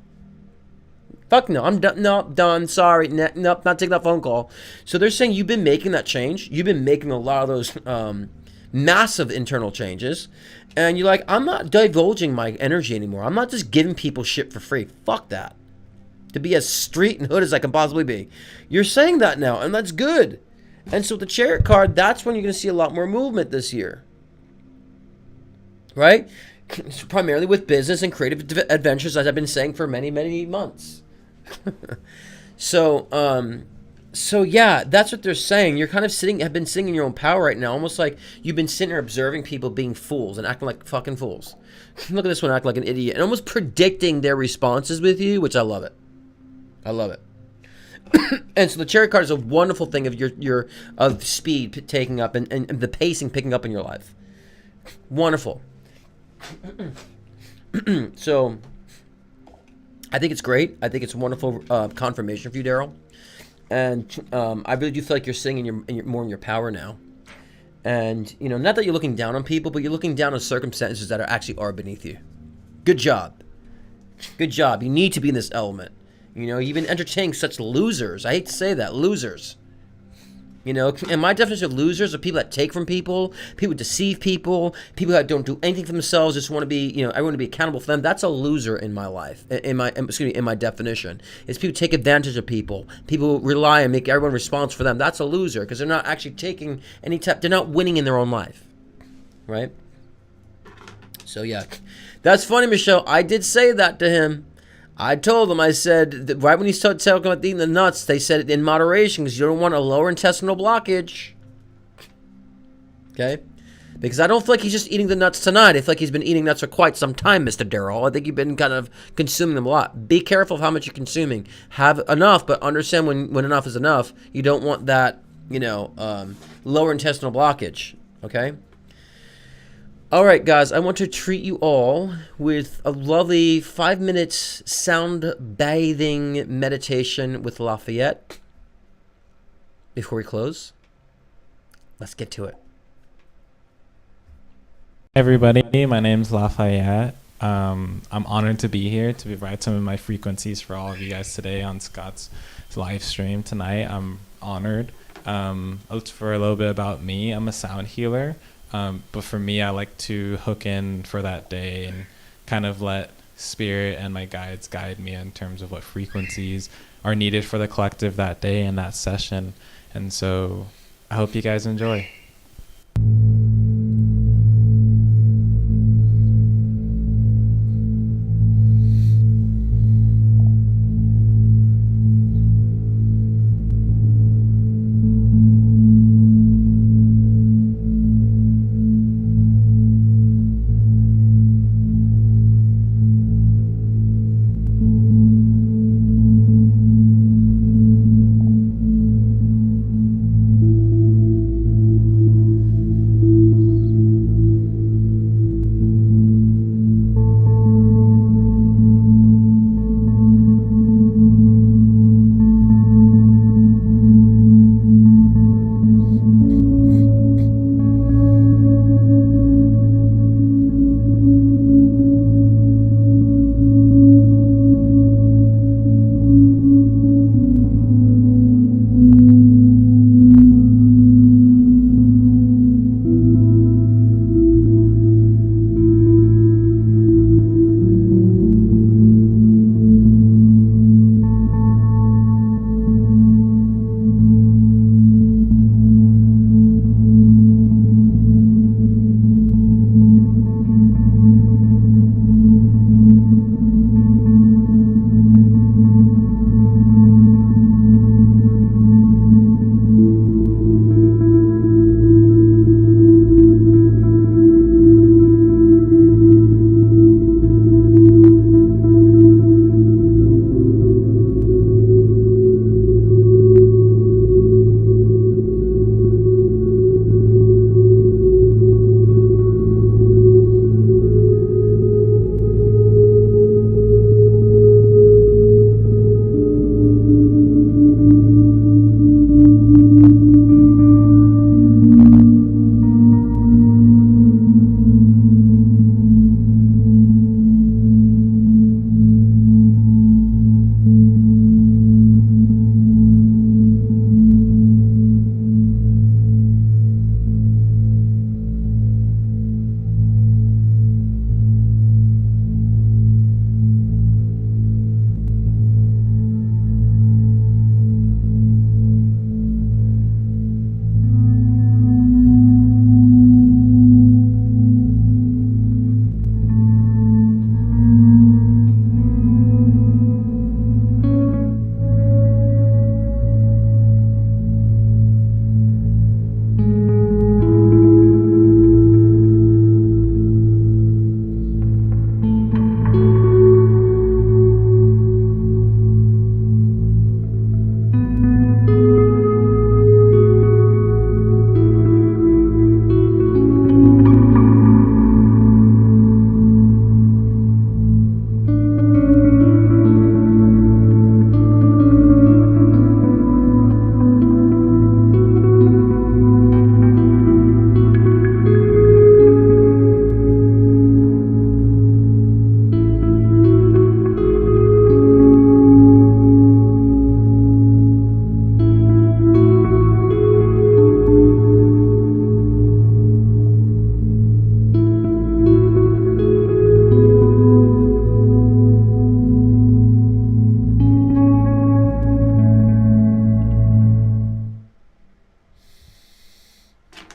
Fuck no, I'm done. No, done. Sorry. Nope, not taking that phone call. So they're saying you've been making that change. You've been making a lot of those massive internal changes. And you're like, I'm not divulging my energy anymore. I'm not just giving people shit for free. Fuck that. To be as street and hood as I can possibly be. You're saying that now, and that's good. And so with the Chariot card, that's when you're going to see a lot more movement this year. Right? Primarily with business and creative adventures, as I've been saying for many, many months. So yeah, that's what they're saying. You're kind of have been sitting in your own power right now, almost like you've been sitting there observing people being fools and acting like fucking fools. Look at this one, act like an idiot, and almost predicting their responses with you, which I love it. I love it. And so the Chariot card is a wonderful thing of your of speed taking up and the pacing picking up in your life. Wonderful. So I think it's great. I think it's a wonderful confirmation for you, Daryl. And I really do feel like you're sitting more in your power now. And, you know, not that you're looking down on people, but you're looking down on circumstances that are beneath you. Good job. Good job. You need to be in this element. You know, you've been entertaining such losers. I hate to say that. Losers. You know, and my definition of losers are people that take from people deceive people that don't do anything for themselves, just want to be, you know, I want to be accountable for them. That's a loser in my life, in my definition. It's people who take advantage of people who rely and make everyone responsible for them. That's a loser because they're not actually taking they're not winning in their own life, right? So yeah, that's funny, Michelle. I did say that to him. I told them, I said, that right when he started talking about eating the nuts, they said it in moderation because you don't want a lower intestinal blockage. Okay? Because I don't feel like he's just eating the nuts tonight. I feel like he's been eating nuts for quite some time, Mr. Darrell. I think you've been kind of consuming them a lot. Be careful of how much you're consuming. Have enough, but understand when enough is enough. You don't want that, you know, lower intestinal blockage. Okay? All right, guys, I want to treat you all with a lovely 5 minutes sound bathing meditation with Lafayette. Before we close, let's get to it. Everybody, my name's Lafayette. I'm honored to be here to provide some of my frequencies for all of you guys today on Scott's live stream tonight. I'm honored. For a little bit about me, I'm a sound healer. But for me, I like to hook in for that day and kind of let spirit and my guides guide me in terms of what frequencies are needed for the collective that day and that session. And so I hope you guys enjoy.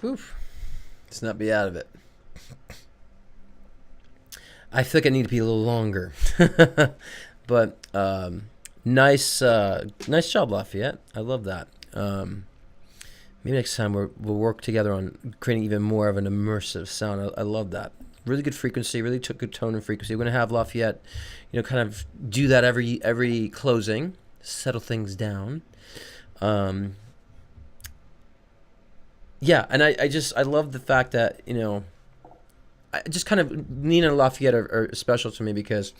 Oof. Let's not be out of it. I feel like I need to be a little longer. But nice job, Lafayette. I love that. Maybe next time we'll work together on creating even more of an immersive sound. I love that. Really good frequency. Really took good tone and frequency. We're gonna have Lafayette, kind of do that every closing, settle things down. Yeah, and I love the fact that I just kind of Nina and Lafayette are special to me because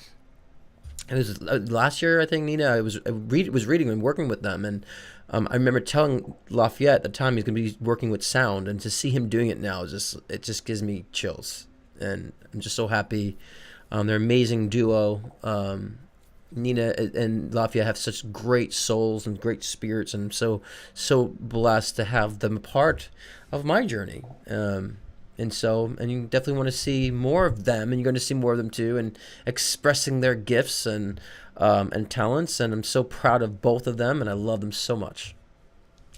it was last year, I think, Nina, I was reading and working with them, and I remember telling Lafayette at the time he's going to be working with sound, and to see him doing it now it just gives me chills, and I'm just so happy. They're an amazing duo. Nina and Lafayette have such great souls and great spirits, and I'm so blessed to have them a part of my journey. And you definitely want to see more of them, and you're going to see more of them too, and expressing their gifts and talents. And I'm so proud of both of them, and I love them so much.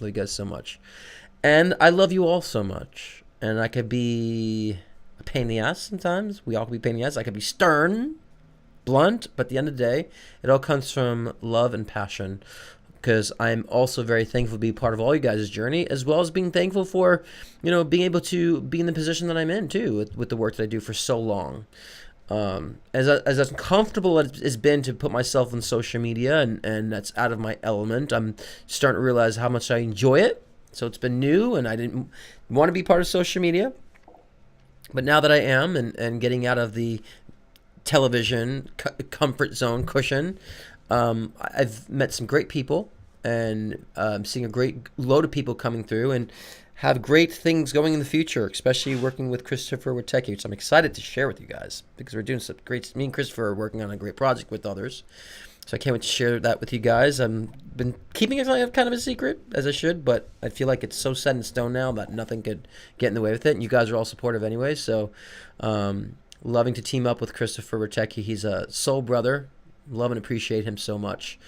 Love you guys so much, and I love you all so much. And I could be a pain in the ass sometimes. We all could be a pain in the ass. I could be stern, blunt, but at the end of the day, it all comes from love and passion. Because I'm also very thankful to be part of all you guys' journey, as well as being thankful for, being able to be in the position that I'm in too, with the work that I do for so long. As uncomfortable as it's been to put myself on social media, and that's out of my element, I'm starting to realize how much I enjoy it. So it's been new, and I didn't want to be part of social media, but now that I am, and getting out of the television comfort zone cushion, I've met some great people, and seeing a great load of people coming through, and have great things going in the future, especially working with Christopher Witecki, which I'm excited to share with you guys, because we're doing some great. Me and Christopher are working on a great project with others, so I can't wait to share that with you guys. I've been keeping it kind of a secret, as I should, but I feel like it's so set in stone now that nothing could get in the way with it, and you guys are all supportive anyway, so loving to team up with Christopher Witecki. He's a soul brother. Love and appreciate him so much.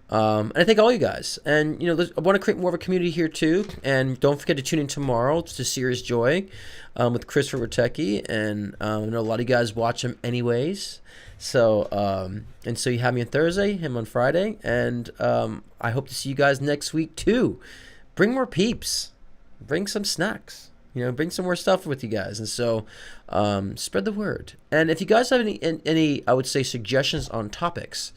And I thank all you guys. And, I want to create more of a community here too. And don't forget to tune in tomorrow to Serious Joy with Christopher Witecki. And I know a lot of you guys watch him anyways. So, so you have me on Thursday, him on Friday. And I hope to see you guys next week too. Bring more peeps. Bring some snacks. Bring some more stuff with you guys. And so spread the word. And if you guys have any I would say, suggestions on topics,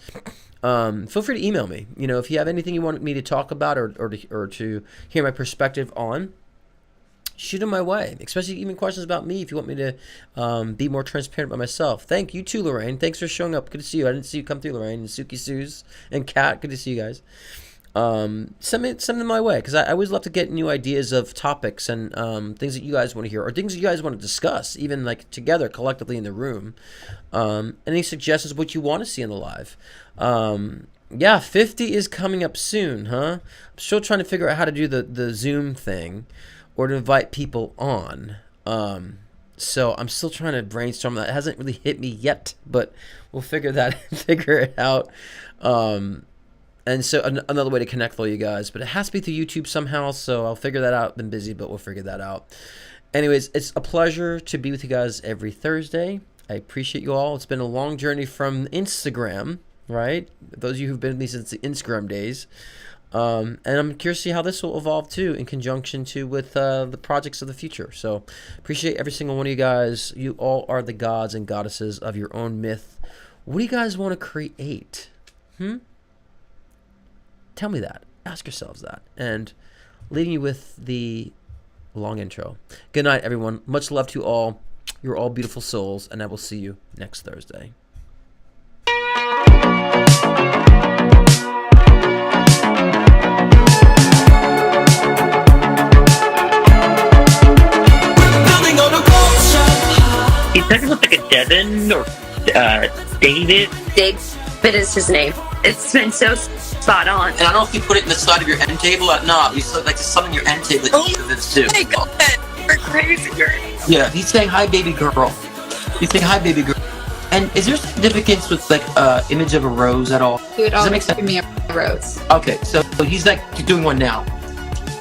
feel free to email me. If you have anything you want me to talk about or to hear my perspective on, shoot them my way. Especially even questions about me if you want me to be more transparent about myself. Thank you too, Lorraine. Thanks for showing up. Good to see you. I didn't see you come through, Lorraine. And Suki Suze and Kat. Good to see you guys. Send them my way, because I always love to get new ideas of topics and things that you guys want to hear, or things that you guys want to discuss, even like together collectively in the room. Any suggestions of what you want to see in the live? 50 is coming up soon, huh? I'm still trying to figure out how to do the Zoom thing, or to invite people on. So I'm still trying to brainstorm. That hasn't really hit me yet, but we'll figure it out. And so another way to connect with all you guys, but it has to be through YouTube somehow, so I'll figure that out. Been busy, but we'll figure that out. Anyways, it's a pleasure to be with you guys every Thursday. I appreciate you all. It's been a long journey from Instagram, right? Those of you who've been with me since the Instagram days. And I'm curious to see how this will evolve too, in conjunction too with the projects of the future. So appreciate every single one of you guys. You all are the gods and goddesses of your own myth. What do you guys want to create? Tell me that. Ask yourselves that. And leaving you with the long intro. Good night, everyone. Much love to you all. You're all beautiful souls, and I will see you next Thursday. He said it was like a Devin or David. David is his name. It's been so spot on. And I don't know if you put it in the side of your end table or not. You like to summon your end table. This too. My God, you're crazy. Yeah, he's saying hi, baby girl. He's saying hi, baby girl. And is there significance with like image of a rose at all? Dude, Does that make sense? give me a rose. Okay, so he's like doing one now.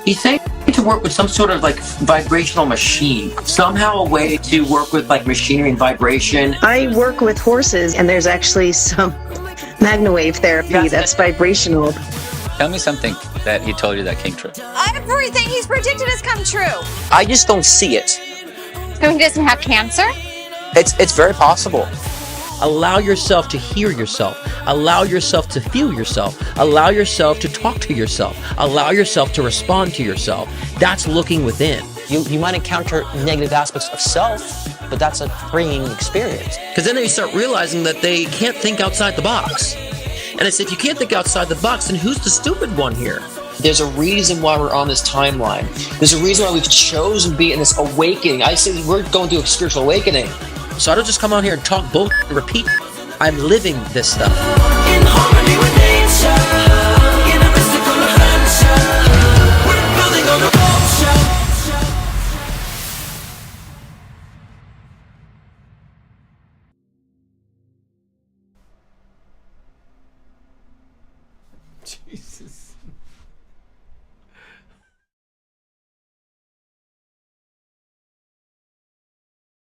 He's saying to to work with some sort of like vibrational machine, somehow a way to work with like machinery and vibration. I work with horses, and there's actually some magnawave therapy that's vibrational. Tell me something that he told you that came true. Everything he's predicted has come true. I just don't see it. So he doesn't have cancer? It's very possible. Allow yourself to hear yourself. Allow yourself to feel yourself. Allow yourself to talk to yourself. Allow yourself to respond to yourself. That's looking within. You might encounter negative aspects of self, but that's a freeing experience. Because then they start realizing that they can't think outside the box. And I say, if you can't think outside the box, then who's the stupid one here? There's a reason why we're on this timeline. There's a reason why we've chosen to be in this awakening. I say we're going through a spiritual awakening. So I don't just come out here and talk bull and repeat. I'm living this stuff. In harmony with nature, in a mystical adventure, we're building on a culture. Jesus.